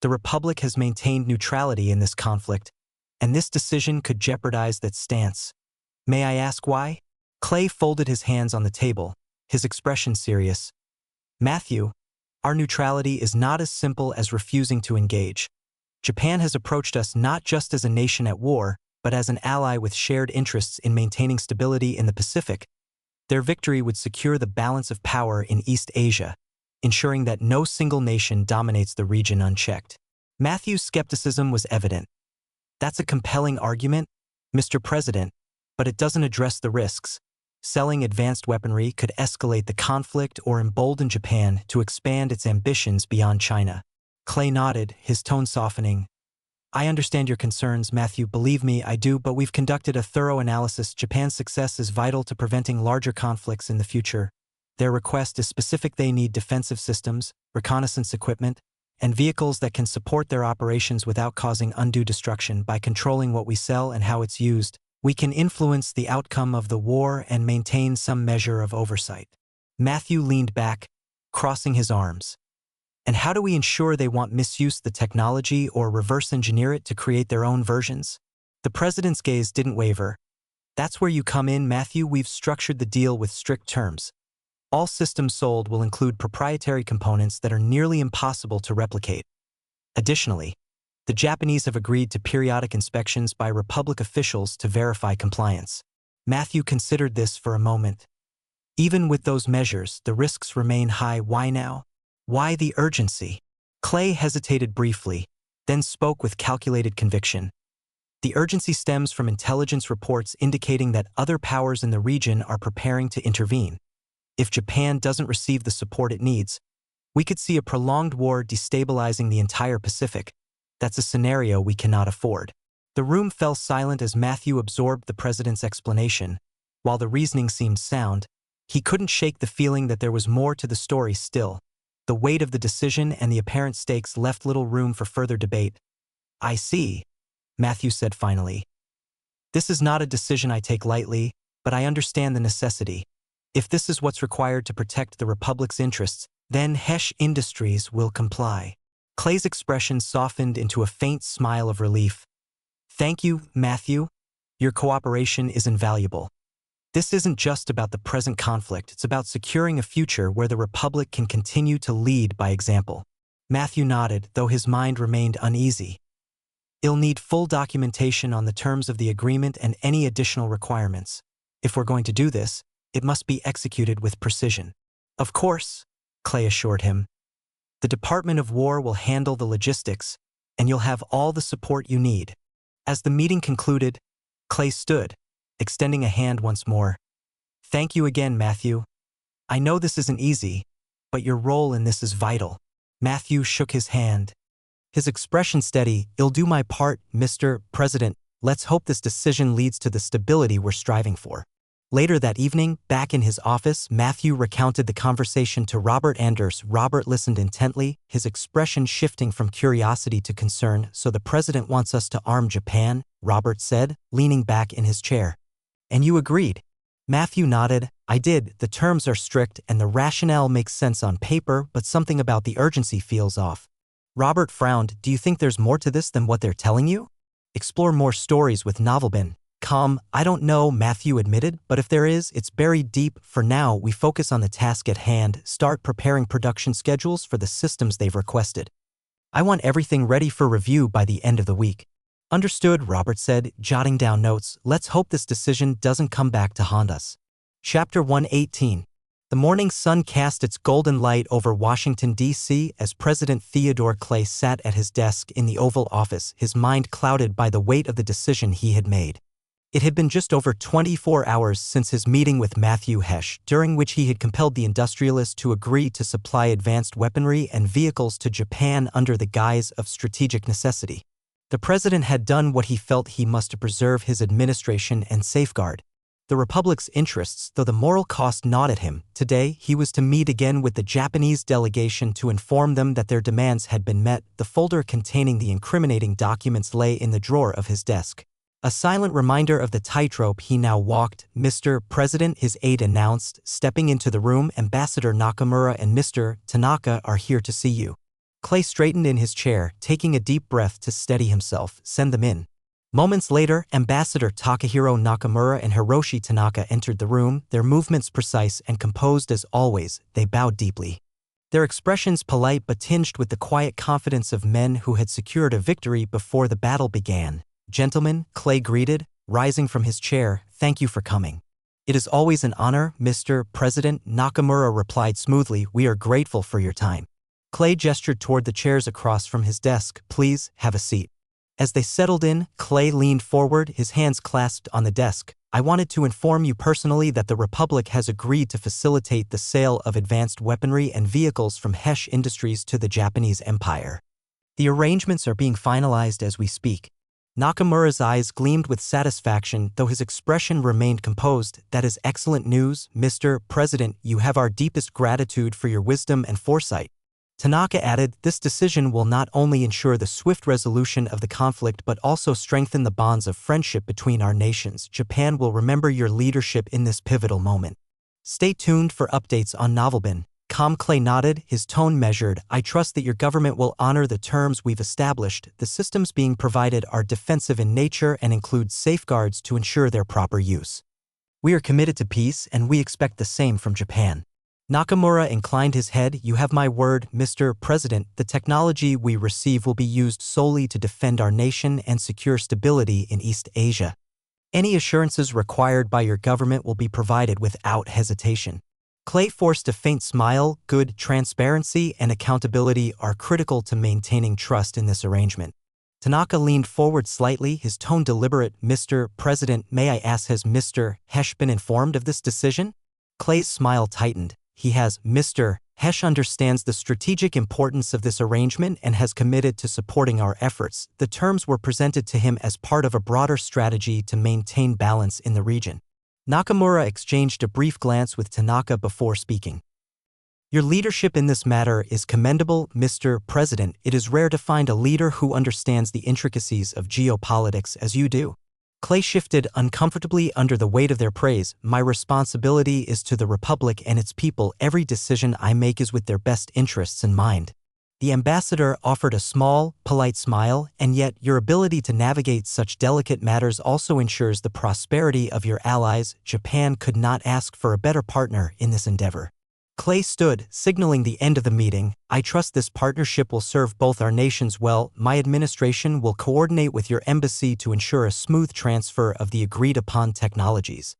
The Republic has maintained neutrality in this conflict, and this decision could jeopardize that stance. May I ask why?" Clay folded his hands on the table, his expression serious. "Matthew, our neutrality is not as simple as refusing to engage. Japan has approached us not just as a nation at war, but as an ally with shared interests in maintaining stability in the Pacific. Their victory would secure the balance of power in East Asia, ensuring that no single nation dominates the region unchecked." Matthew's skepticism was evident. "That's a compelling argument, Mr. President, but it doesn't address the risks. Selling advanced weaponry could escalate the conflict or embolden Japan to expand its ambitions beyond China." Clay nodded, his tone softening. "I understand your concerns, Matthew. Believe me, I do, but we've conducted a thorough analysis. Japan's success is vital to preventing larger conflicts in the future. Their request is specific. They need defensive systems, reconnaissance equipment, and vehicles that can support their operations without causing undue destruction. By controlling what we sell and how it's used, we can influence the outcome of the war and maintain some measure of oversight." Matthew leaned back, crossing his arms. "And how do we ensure they won't misuse the technology or reverse engineer it to create their own versions?" The president's gaze didn't waver. "That's where you come in, Matthew. We've structured the deal with strict terms. All systems sold will include proprietary components that are nearly impossible to replicate. Additionally, the Japanese have agreed to periodic inspections by Republic officials to verify compliance." Matthew considered this for a moment. "Even with those measures, the risks remain high. Why now? Why the urgency?" Clay hesitated briefly, then spoke with calculated conviction. "The urgency stems from intelligence reports indicating that other powers in the region are preparing to intervene. If Japan doesn't receive the support it needs, we could see a prolonged war destabilizing the entire Pacific. That's a scenario we cannot afford." The room fell silent as Matthew absorbed the president's explanation. While the reasoning seemed sound, he couldn't shake the feeling that there was more to the story still. The weight of the decision and the apparent stakes left little room for further debate. "I see," Matthew said finally. "This is not a decision I take lightly, but I understand the necessity. If this is what's required to protect the Republic's interests, then Hesh Industries will comply." Clay's expression softened into a faint smile of relief. "Thank you, Matthew. Your cooperation is invaluable. This isn't just about the present conflict, it's about securing a future where the Republic can continue to lead by example." Matthew nodded, though his mind remained uneasy. "I'll need full documentation on the terms of the agreement and any additional requirements. If we're going to do this, it must be executed with precision." "Of course," Clay assured him. The Department of War will handle the logistics, and you'll have all the support you need. As the meeting concluded, Clay stood, extending a hand once more. Thank you again, Matthew. I know this isn't easy, but your role in this is vital. Matthew shook his hand, his expression steady. I'll do my part, Mr. President. Let's hope this decision leads to the stability we're striving for. Later that evening, back in his office, Matthew recounted the conversation to Robert Anders. Robert listened intently, his expression shifting from curiosity to concern. So the president wants us to arm Japan, Robert said, leaning back in his chair. And you agreed? Matthew nodded. I did. The terms are strict and the rationale makes sense on paper, but something about the urgency feels off. Robert frowned. Do you think there's more to this than what they're telling you? Explore more stories with Novelbin. I don't know, Matthew admitted, but if there is, it's buried deep. For now, we focus on the task at hand, start preparing production schedules for the systems they've requested. I want everything ready for review by the end of the week. Understood, Robert said, jotting down notes. Let's hope this decision doesn't come back to haunt us. Chapter 118. The morning sun cast its golden light over Washington, D.C. as President Theodore Clay sat at his desk in the Oval Office, his mind clouded by the weight of the decision he had made. It had been just over 24 hours since his meeting with Matthew Hesh, during which he had compelled the industrialist to agree to supply advanced weaponry and vehicles to Japan under the guise of strategic necessity. The president had done what he felt he must to preserve his administration and safeguard the Republic's interests, though the moral cost gnawed at him. Today, he was to meet again with the Japanese delegation to inform them that their demands had been met. The folder containing the incriminating documents lay in the drawer of his desk. A silent reminder of the tightrope he now walked. Mr. President, his aide announced, stepping into the room. Ambassador Nakamura and Mr. Tanaka are here to see you. Clay straightened in his chair, taking a deep breath to steady himself. Send them in. Moments later, Ambassador Takahiro Nakamura and Hiroshi Tanaka entered the room, their movements precise and composed as always. They bowed deeply. Their expressions polite but tinged with the quiet confidence of men who had secured a victory before the battle began. Gentlemen, Clay greeted, rising from his chair, thank you for coming. It is always an honor, Mr. President, Nakamura replied smoothly. We are grateful for your time. Clay gestured toward the chairs across from his desk. Please, have a seat. As they settled in, Clay leaned forward, his hands clasped on the desk. I wanted to inform you personally that the Republic has agreed to facilitate the sale of advanced weaponry and vehicles from Hesh Industries to the Japanese Empire. The arrangements are being finalized as we speak. Nakamura's eyes gleamed with satisfaction, though his expression remained composed. That is excellent news, Mr. President. You have our deepest gratitude for your wisdom and foresight. Tanaka added, this decision will not only ensure the swift resolution of the conflict but also strengthen the bonds of friendship between our nations. Japan will remember your leadership in this pivotal moment. Stay tuned for updates on Novelbin. Clay nodded, his tone measured. I trust that your government will honor the terms we've established. The systems being provided are defensive in nature and include safeguards to ensure their proper use. We are committed to peace and we expect the same from Japan. Nakamura inclined his head. You have my word, Mr. President. The technology we receive will be used solely to defend our nation and secure stability in East Asia. Any assurances required by your government will be provided without hesitation. Clay forced a faint smile. Good transparency and accountability are critical to maintaining trust in this arrangement. Tanaka leaned forward slightly, his tone deliberate. Mr. President, may I ask, has Mr. Hesh been informed of this decision? Clay's smile tightened. He has. Mr. Hesh understands the strategic importance of this arrangement and has committed to supporting our efforts. The terms were presented to him as part of a broader strategy to maintain balance in the region. Nakamura exchanged a brief glance with Tanaka before speaking. Your leadership in this matter is commendable, Mr. President. It is rare to find a leader who understands the intricacies of geopolitics as you do. Clay shifted uncomfortably under the weight of their praise. My responsibility is to the Republic and its people. Every decision I make is with their best interests in mind. The ambassador offered a small, polite smile, and yet your ability to navigate such delicate matters also ensures the prosperity of your allies. Japan could not ask for a better partner in this endeavor. Clay stood, signaling the end of the meeting. I trust this partnership will serve both our nations well. My administration will coordinate with your embassy to ensure a smooth transfer of the agreed-upon technologies.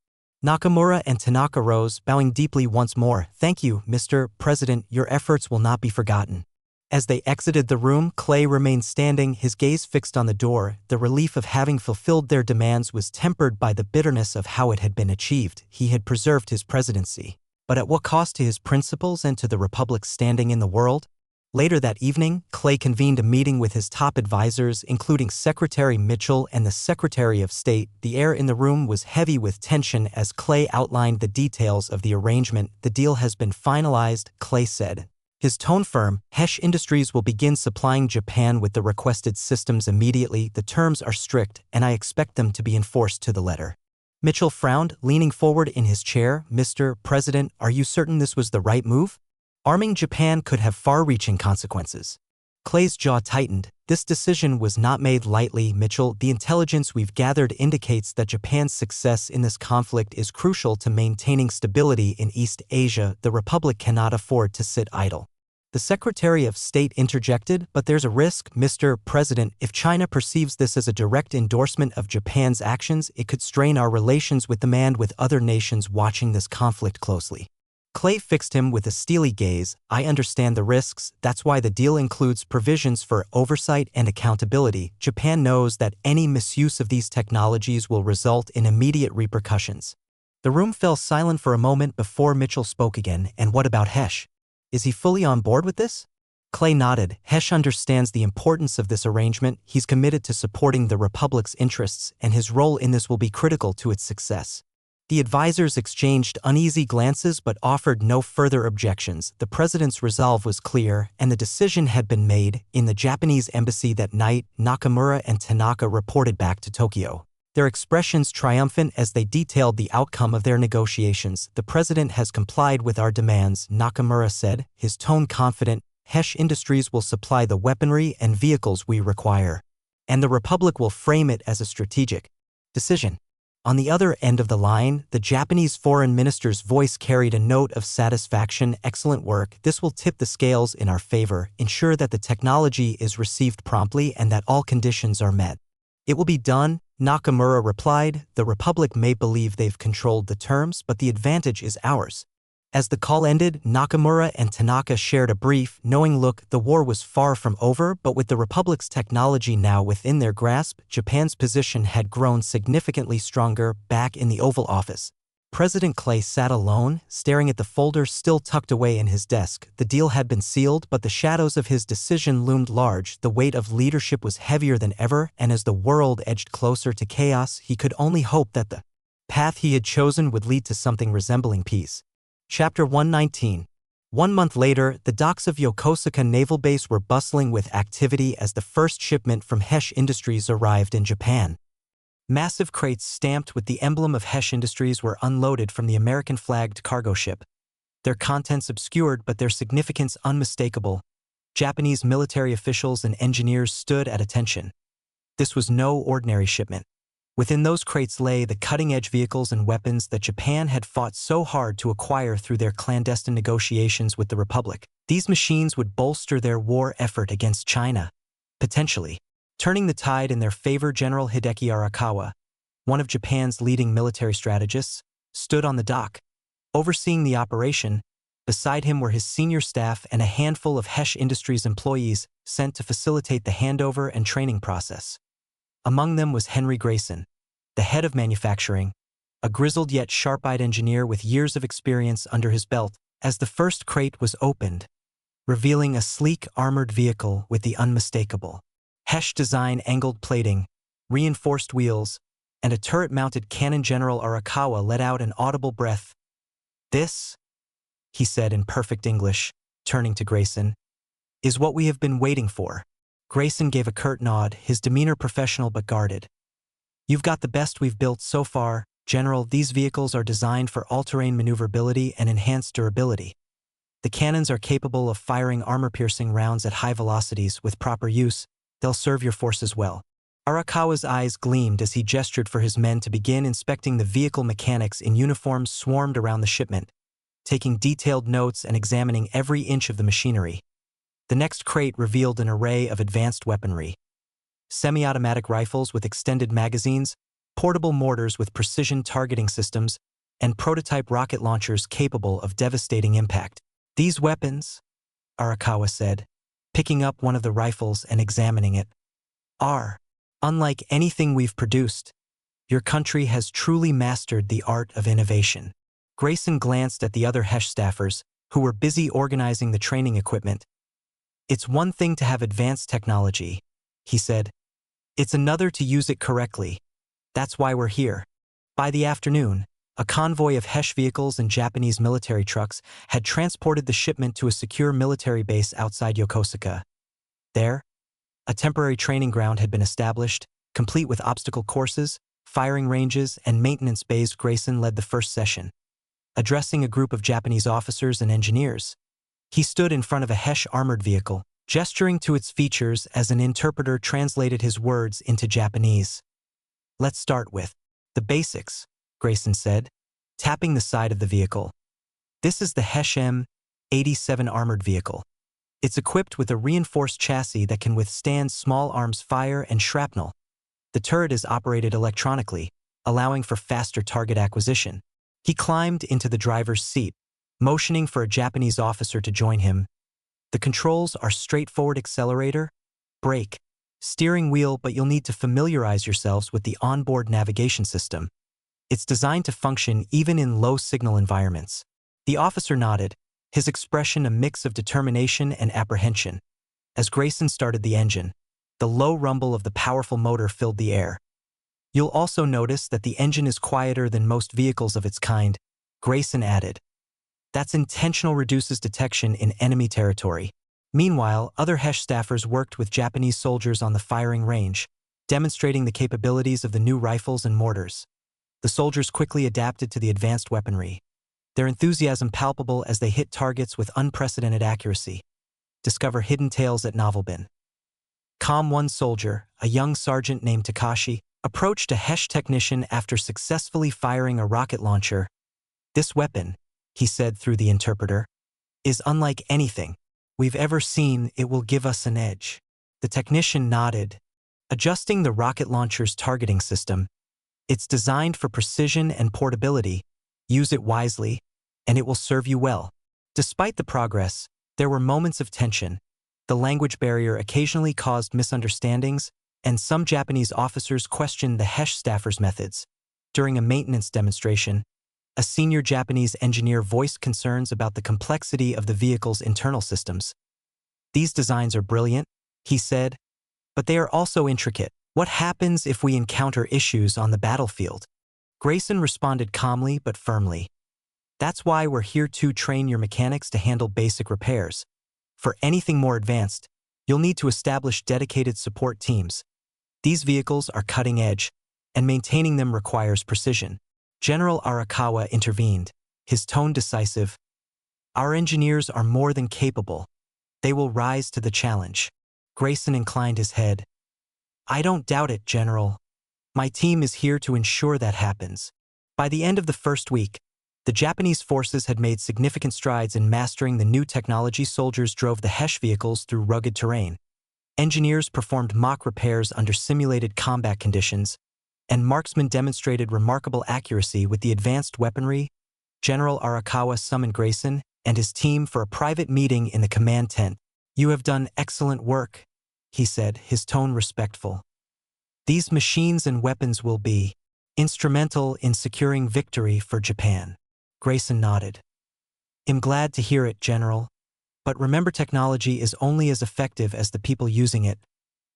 Nakamura and Tanaka rose, bowing deeply once more. Thank you, Mr. President. Your efforts will not be forgotten. As they exited the room, Clay remained standing, his gaze fixed on the door. The relief of having fulfilled their demands was tempered by the bitterness of how it had been achieved. He had preserved his presidency. But at what cost to his principles and to the Republic's standing in the world? Later that evening, Clay convened a meeting with his top advisors, including Secretary Mitchell and the Secretary of State. The air in the room was heavy with tension as Clay outlined the details of the arrangement. "The deal has been finalized," Clay said. His tone firm. "Hesh Industries will begin supplying Japan with the requested systems immediately. The terms are strict, and I expect them to be enforced to the letter." Mitchell frowned, leaning forward in his chair. "Mr. President, are you certain this was the right move? Arming Japan could have far-reaching consequences." Clay's jaw tightened. "This decision was not made lightly, Mitchell. The intelligence we've gathered indicates that Japan's success in this conflict is crucial to maintaining stability in East Asia. The Republic cannot afford to sit idle." The Secretary of State interjected, "But there's a risk, Mr. President. If China perceives this as a direct endorsement of Japan's actions, it could strain our relations with them and with other nations watching this conflict closely." Clay fixed him with a steely gaze. "I understand the risks. That's why the deal includes provisions for oversight and accountability. Japan knows that any misuse of these technologies will result in immediate repercussions." The room fell silent for a moment before Mitchell spoke again. "And what about Hesh? Is he fully on board with this?" Clay nodded. "Hesh understands the importance of this arrangement. He's committed to supporting the Republic's interests, and his role in this will be critical to its success." The advisors exchanged uneasy glances but offered no further objections. The president's resolve was clear, and the decision had been made. In the Japanese embassy that night, Nakamura and Tanaka reported back to Tokyo, their expressions triumphant as they detailed the outcome of their negotiations. "The president has complied with our demands," Nakamura said, his tone confident. "Hesh Industries will supply the weaponry and vehicles we require, and the Republic will frame it as a strategic decision." On the other end of the line, the Japanese foreign minister's voice carried a note of satisfaction. "Excellent work. This will tip the scales in our favor, ensure that the technology is received promptly and that all conditions are met." "It will be done," Nakamura replied. "The Republic may believe they've controlled the terms, but the advantage is ours." As the call ended, Nakamura and Tanaka shared a brief, knowing look. The war was far from over, but with the Republic's technology now within their grasp, Japan's position had grown significantly stronger. Back in the Oval Office, President Clay sat alone, staring at the folder still tucked away in his desk. The deal had been sealed, but the shadows of his decision loomed large. The weight of leadership was heavier than ever, and as the world edged closer to chaos, he could only hope that the path he had chosen would lead to something resembling peace. Chapter 119. 1 month later, the docks of Yokosuka Naval Base were bustling with activity as the first shipment from Hesh Industries arrived in Japan. Massive crates stamped with the emblem of Hesh Industries were unloaded from the American-flagged cargo ship. Their contents obscured but their significance unmistakable. Japanese military officials and engineers stood at attention. This was no ordinary shipment. Within those crates lay the cutting-edge vehicles and weapons that Japan had fought so hard to acquire through their clandestine negotiations with the Republic. These machines would bolster their war effort against China, potentially turning the tide in their favor. General Hideki Arakawa, one of Japan's leading military strategists, stood on the dock, overseeing the operation. Beside him were his senior staff and a handful of Hesh Industries employees sent to facilitate the handover and training process. Among them was Henry Grayson, the head of manufacturing, a grizzled yet sharp-eyed engineer with years of experience under his belt. As the first crate was opened, revealing a sleek armored vehicle with the unmistakable Hesh design angled plating, reinforced wheels, and a turret-mounted cannon, General Arakawa let out an audible breath. "This," he said in perfect English, turning to Grayson, "is what we have been waiting for." Grayson gave a curt nod, his demeanor professional but guarded. "You've got the best we've built so far, General. These vehicles are designed for all-terrain maneuverability and enhanced durability. The cannons are capable of firing armor-piercing rounds at high velocities. With proper use, they'll serve your forces well." Arakawa's eyes gleamed as he gestured for his men to begin inspecting the vehicle. Mechanics in uniforms swarmed around the shipment, taking detailed notes and examining every inch of the machinery. The next crate revealed an array of advanced weaponry. Semi-automatic rifles with extended magazines, portable mortars with precision targeting systems, and prototype rocket launchers capable of devastating impact. "These weapons," Arakawa said, picking up one of the rifles and examining it. Unlike anything we've produced, your country has truly mastered the art of innovation. Grayson glanced at the other Hesh staffers, who were busy organizing the training equipment. It's one thing to have advanced technology, he said. It's another to use it correctly. That's why we're here. By the afternoon, a convoy of Hesh vehicles and Japanese military trucks had transported the shipment to a secure military base outside Yokosuka. There, a temporary training ground had been established, complete with obstacle courses, firing ranges, and maintenance bays. Grayson led the first session. Addressing a group of Japanese officers and engineers, he stood in front of a Hesh armored vehicle, gesturing to its features as an interpreter translated his words into Japanese. Let's start with the basics, Grayson said, tapping the side of the vehicle. This is the Hesh M87 armored vehicle. It's equipped with a reinforced chassis that can withstand small arms fire and shrapnel. The turret is operated electronically, allowing for faster target acquisition. He climbed into the driver's seat, motioning for a Japanese officer to join him. The controls are straightforward: accelerator, brake, steering wheel, but you'll need to familiarize yourselves with the onboard navigation system. It's designed to function even in low-signal environments. The officer nodded, his expression a mix of determination and apprehension. As Grayson started the engine, the low rumble of the powerful motor filled the air. You'll also notice that the engine is quieter than most vehicles of its kind, Grayson added. That's intentional, reduces detection in enemy territory. Meanwhile, other Hesh staffers worked with Japanese soldiers on the firing range, demonstrating the capabilities of the new rifles and mortars. The soldiers quickly adapted to the advanced weaponry, their enthusiasm palpable as they hit targets with unprecedented accuracy. Discover hidden tales at Novelbin. One soldier, a young sergeant named Takashi, approached a Hesh technician after successfully firing a rocket launcher. This weapon, he said through the interpreter, is unlike anything we've ever seen. It will give us an edge. The technician nodded, adjusting the rocket launcher's targeting system. It's designed for precision and portability. Use it wisely, and it will serve you well. Despite the progress, there were moments of tension. The language barrier occasionally caused misunderstandings, and some Japanese officers questioned the Hesh staffers' methods. During a maintenance demonstration, a senior Japanese engineer voiced concerns about the complexity of the vehicle's internal systems. These designs are brilliant, he said, but they are also intricate. What happens if we encounter issues on the battlefield? Grayson responded calmly but firmly. That's why we're here to train your mechanics to handle basic repairs. For anything more advanced, you'll need to establish dedicated support teams. These vehicles are cutting edge, and maintaining them requires precision. General Arakawa intervened, his tone decisive. Our engineers are more than capable. They will rise to the challenge. Grayson inclined his head. I don't doubt it, General. My team is here to ensure that happens. By the end of the first week, the Japanese forces had made significant strides in mastering the new technology. Soldiers drove the Hesh vehicles through rugged terrain. Engineers performed mock repairs under simulated combat conditions, and marksmen demonstrated remarkable accuracy with the advanced weaponry. General Arakawa summoned Grayson and his team for a private meeting in the command tent. You have done excellent work, he said, his tone respectful. These machines and weapons will be instrumental in securing victory for Japan. Grayson nodded. I'm glad to hear it, General. But remember, technology is only as effective as the people using it.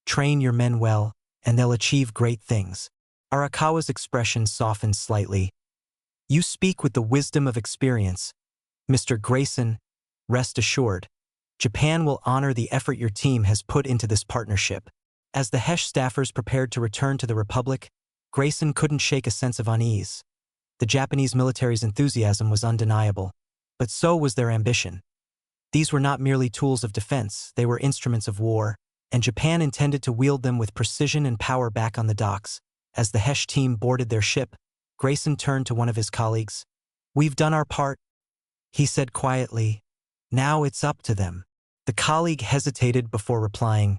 Train your men well, and they'll achieve great things. Arakawa's expression softened slightly. You speak with the wisdom of experience. Mr. Grayson, rest assured, Japan will honor the effort your team has put into this partnership. As the Hesh staffers prepared to return to the Republic, Grayson couldn't shake a sense of unease. The Japanese military's enthusiasm was undeniable, but so was their ambition. These were not merely tools of defense, they were instruments of war, and Japan intended to wield them with precision and power. Back on the docks, as the Hesh team boarded their ship, Grayson turned to one of his colleagues. We've done our part, he said quietly. Now it's up to them. The colleague hesitated before replying.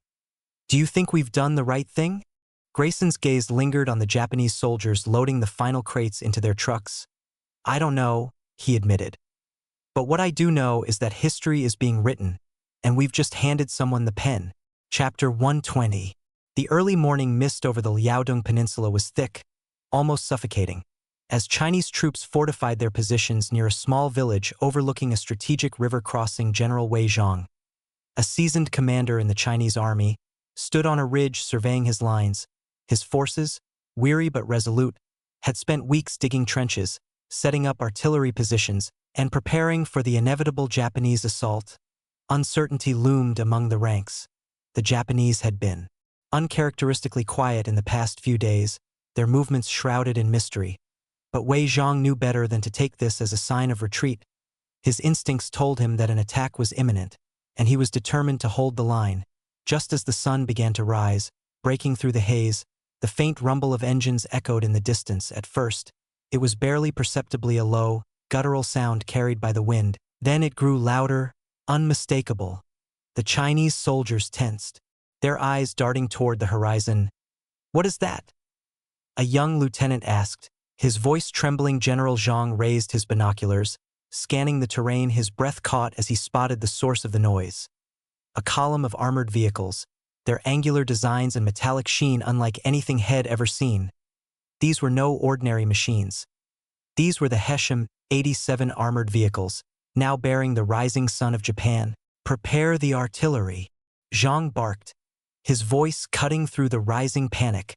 Do you think we've done the right thing? Grayson's gaze lingered on the Japanese soldiers loading the final crates into their trucks. I don't know, he admitted. But what I do know is that history is being written, And we've just handed someone the pen. Chapter 120. The early morning mist over the Liaodong Peninsula was thick, almost suffocating, as Chinese troops fortified their positions near a small village overlooking a strategic river crossing. General Wei Zhang, a seasoned commander in the Chinese army, stood on a ridge surveying his lines. His forces, weary but resolute, had spent weeks digging trenches, setting up artillery positions, and preparing for the inevitable Japanese assault. Uncertainty loomed among the ranks. The Japanese had been uncharacteristically quiet in the past few days, their movements shrouded in mystery. But Wei Zhang knew better than to take this as a sign of retreat. His instincts told him that an attack was imminent, and he was determined to hold the line. Just as the sun began to rise, breaking through the haze, the faint rumble of engines echoed in the distance. At first, it was barely perceptibly a low, guttural sound carried by the wind. Then it grew louder, unmistakable. The Chinese soldiers tensed, their eyes darting toward the horizon. "What is that?" a young lieutenant asked, his voice trembling. General Zhang raised his binoculars, scanning the terrain. His breath caught as he spotted the source of the noise. A column of armored vehicles, their angular designs and metallic sheen unlike anything he had ever seen. These were no ordinary machines. These were the Hesham 87 armored vehicles, now bearing the rising sun of Japan. "Prepare the artillery," Zhang barked, his voice cutting through the rising panic.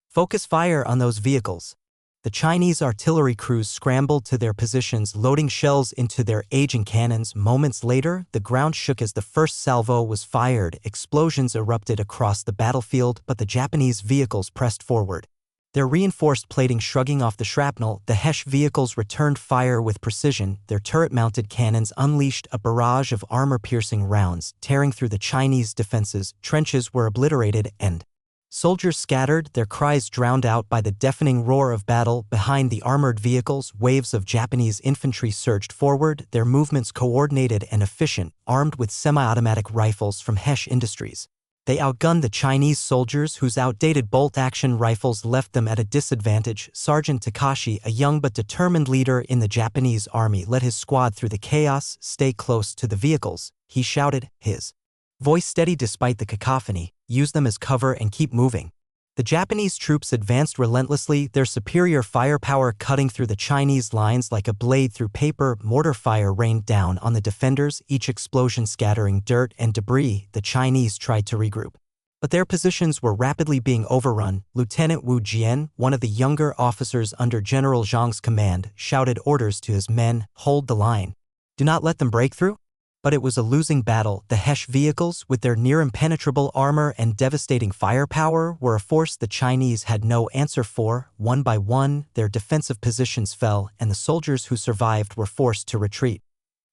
"Focus fire on those vehicles." The Chinese artillery crews scrambled to their positions, loading shells into their aging cannons. Moments later, the ground shook as the first salvo was fired. Explosions erupted across the battlefield, but the Japanese vehicles pressed forward. Their reinforced plating shrugging off the shrapnel, the Hesh vehicles returned fire with precision. Their turret-mounted cannons unleashed a barrage of armor-piercing rounds, tearing through the Chinese defenses. Trenches were obliterated and soldiers scattered, their cries drowned out by the deafening roar of battle. Behind the armored vehicles, waves of Japanese infantry surged forward, their movements coordinated and efficient, armed with semi-automatic rifles from Hesh Industries. They outgunned the Chinese soldiers, whose outdated bolt-action rifles left them at a disadvantage. Sergeant Takashi, a young but determined leader in the Japanese army, led his squad through the chaos. "Stay close to the vehicles," he shouted, his voice steady despite the cacophony. "Use them as cover and keep moving." The Japanese troops advanced relentlessly, their superior firepower cutting through the Chinese lines like a blade through paper. Mortar fire rained down on the defenders, each explosion scattering dirt and debris. The Chinese tried to regroup, but their positions were rapidly being overrun. Lieutenant Wu Jian, one of the younger officers under General Zhang's command, shouted orders to his men, "Hold the line. Do not let them break through." But it was a losing battle. The Hesh vehicles, with their near-impenetrable armor and devastating firepower, were a force the Chinese had no answer for. One by one, their defensive positions fell, and the soldiers who survived were forced to retreat.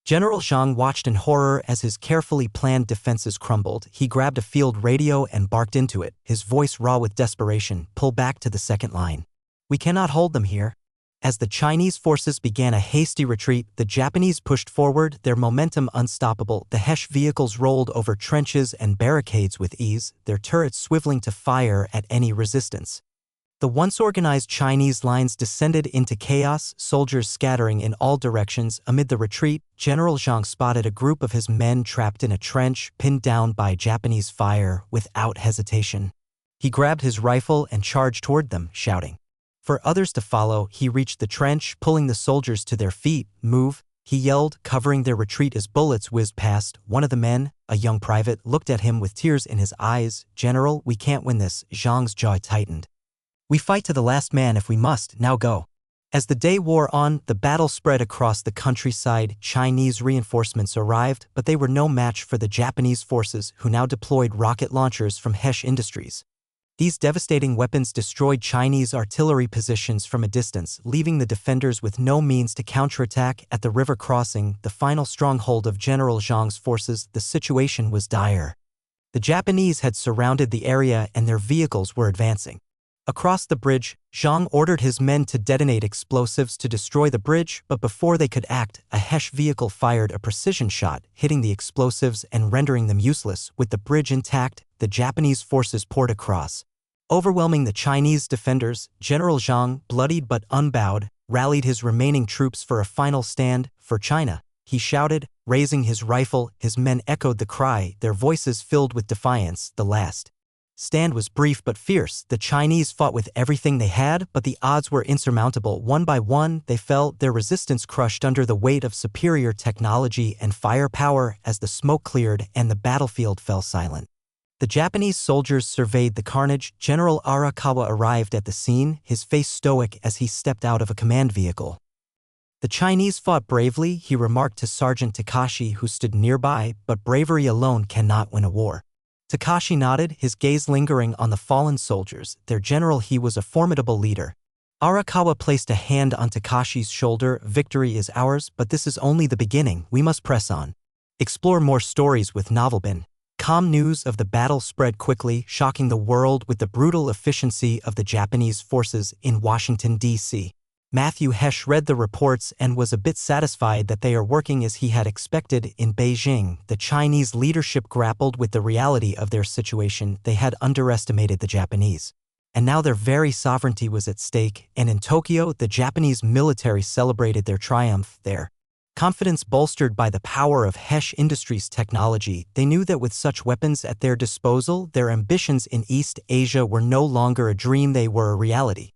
General Zhang watched in horror as his carefully planned defenses crumbled. He grabbed a field radio and barked into it, his voice raw with desperation. "Pull back to the second line. We cannot hold them here." As the Chinese forces began a hasty retreat, the Japanese pushed forward, their momentum unstoppable. The Hesh vehicles rolled over trenches and barricades with ease, their turrets swiveling to fire at any resistance. The once organized Chinese lines descended into chaos, soldiers scattering in all directions. Amid the retreat, General Zhang spotted a group of his men trapped in a trench, pinned down by Japanese fire. Without hesitation, he grabbed his rifle and charged toward them, shouting for others to follow. He reached the trench, pulling the soldiers to their feet. "Move," he yelled, covering their retreat as bullets whizzed past. One of the men, a young private, looked at him with tears in his eyes. "General, we can't win this." Zhang's jaw tightened. "We fight to the last man if we must. Now go." As the day wore on, the battle spread across the countryside. Chinese reinforcements arrived, but they were no match for the Japanese forces, who now deployed rocket launchers from Hesh Industries. These devastating weapons destroyed Chinese artillery positions from a distance, leaving the defenders with no means to counterattack. At the river crossing, the final stronghold of General Zhang's forces, the situation was dire. The Japanese had surrounded the area and their vehicles were advancing. Across the bridge, Zhang ordered his men to detonate explosives to destroy the bridge, but before they could act, a Hesh vehicle fired a precision shot, hitting the explosives and rendering them useless. With the bridge intact, the Japanese forces poured across, overwhelming the Chinese defenders. General Zhang, bloodied but unbowed, rallied his remaining troops for a final stand for China. he shouted, raising his rifle. His men echoed the cry, their voices filled with defiance. The last stand was brief but fierce. The Chinese fought with everything they had, but the odds were insurmountable. One by one, they fell, their resistance crushed under the weight of superior technology and firepower. As the smoke cleared and the battlefield fell silent, the Japanese soldiers surveyed the carnage. General Arakawa arrived at the scene, his face stoic as he stepped out of a command vehicle. "The Chinese fought bravely," he remarked to Sergeant Takashi, who stood nearby, "but bravery alone cannot win a war." Takashi nodded, his gaze lingering on the fallen soldiers. "Their general, he was a formidable leader." Arakawa placed a hand on Takashi's shoulder. "Victory is ours, but this is only the beginning. We must press on." Explore more stories with Novelbin. Calm news of the battle spread quickly, shocking the world with the brutal efficiency of the Japanese forces in Washington, D.C. Matthew Hesh read the reports and was a bit satisfied that they are working as he had expected. In Beijing, the Chinese leadership grappled with the reality of their situation. They had underestimated the Japanese, and now their very sovereignty was at stake. And in Tokyo, the Japanese military celebrated their triumph. Their confidence bolstered by the power of Hesh Industries' technology, they knew that with such weapons at their disposal, their ambitions in East Asia were no longer a dream, they were a reality.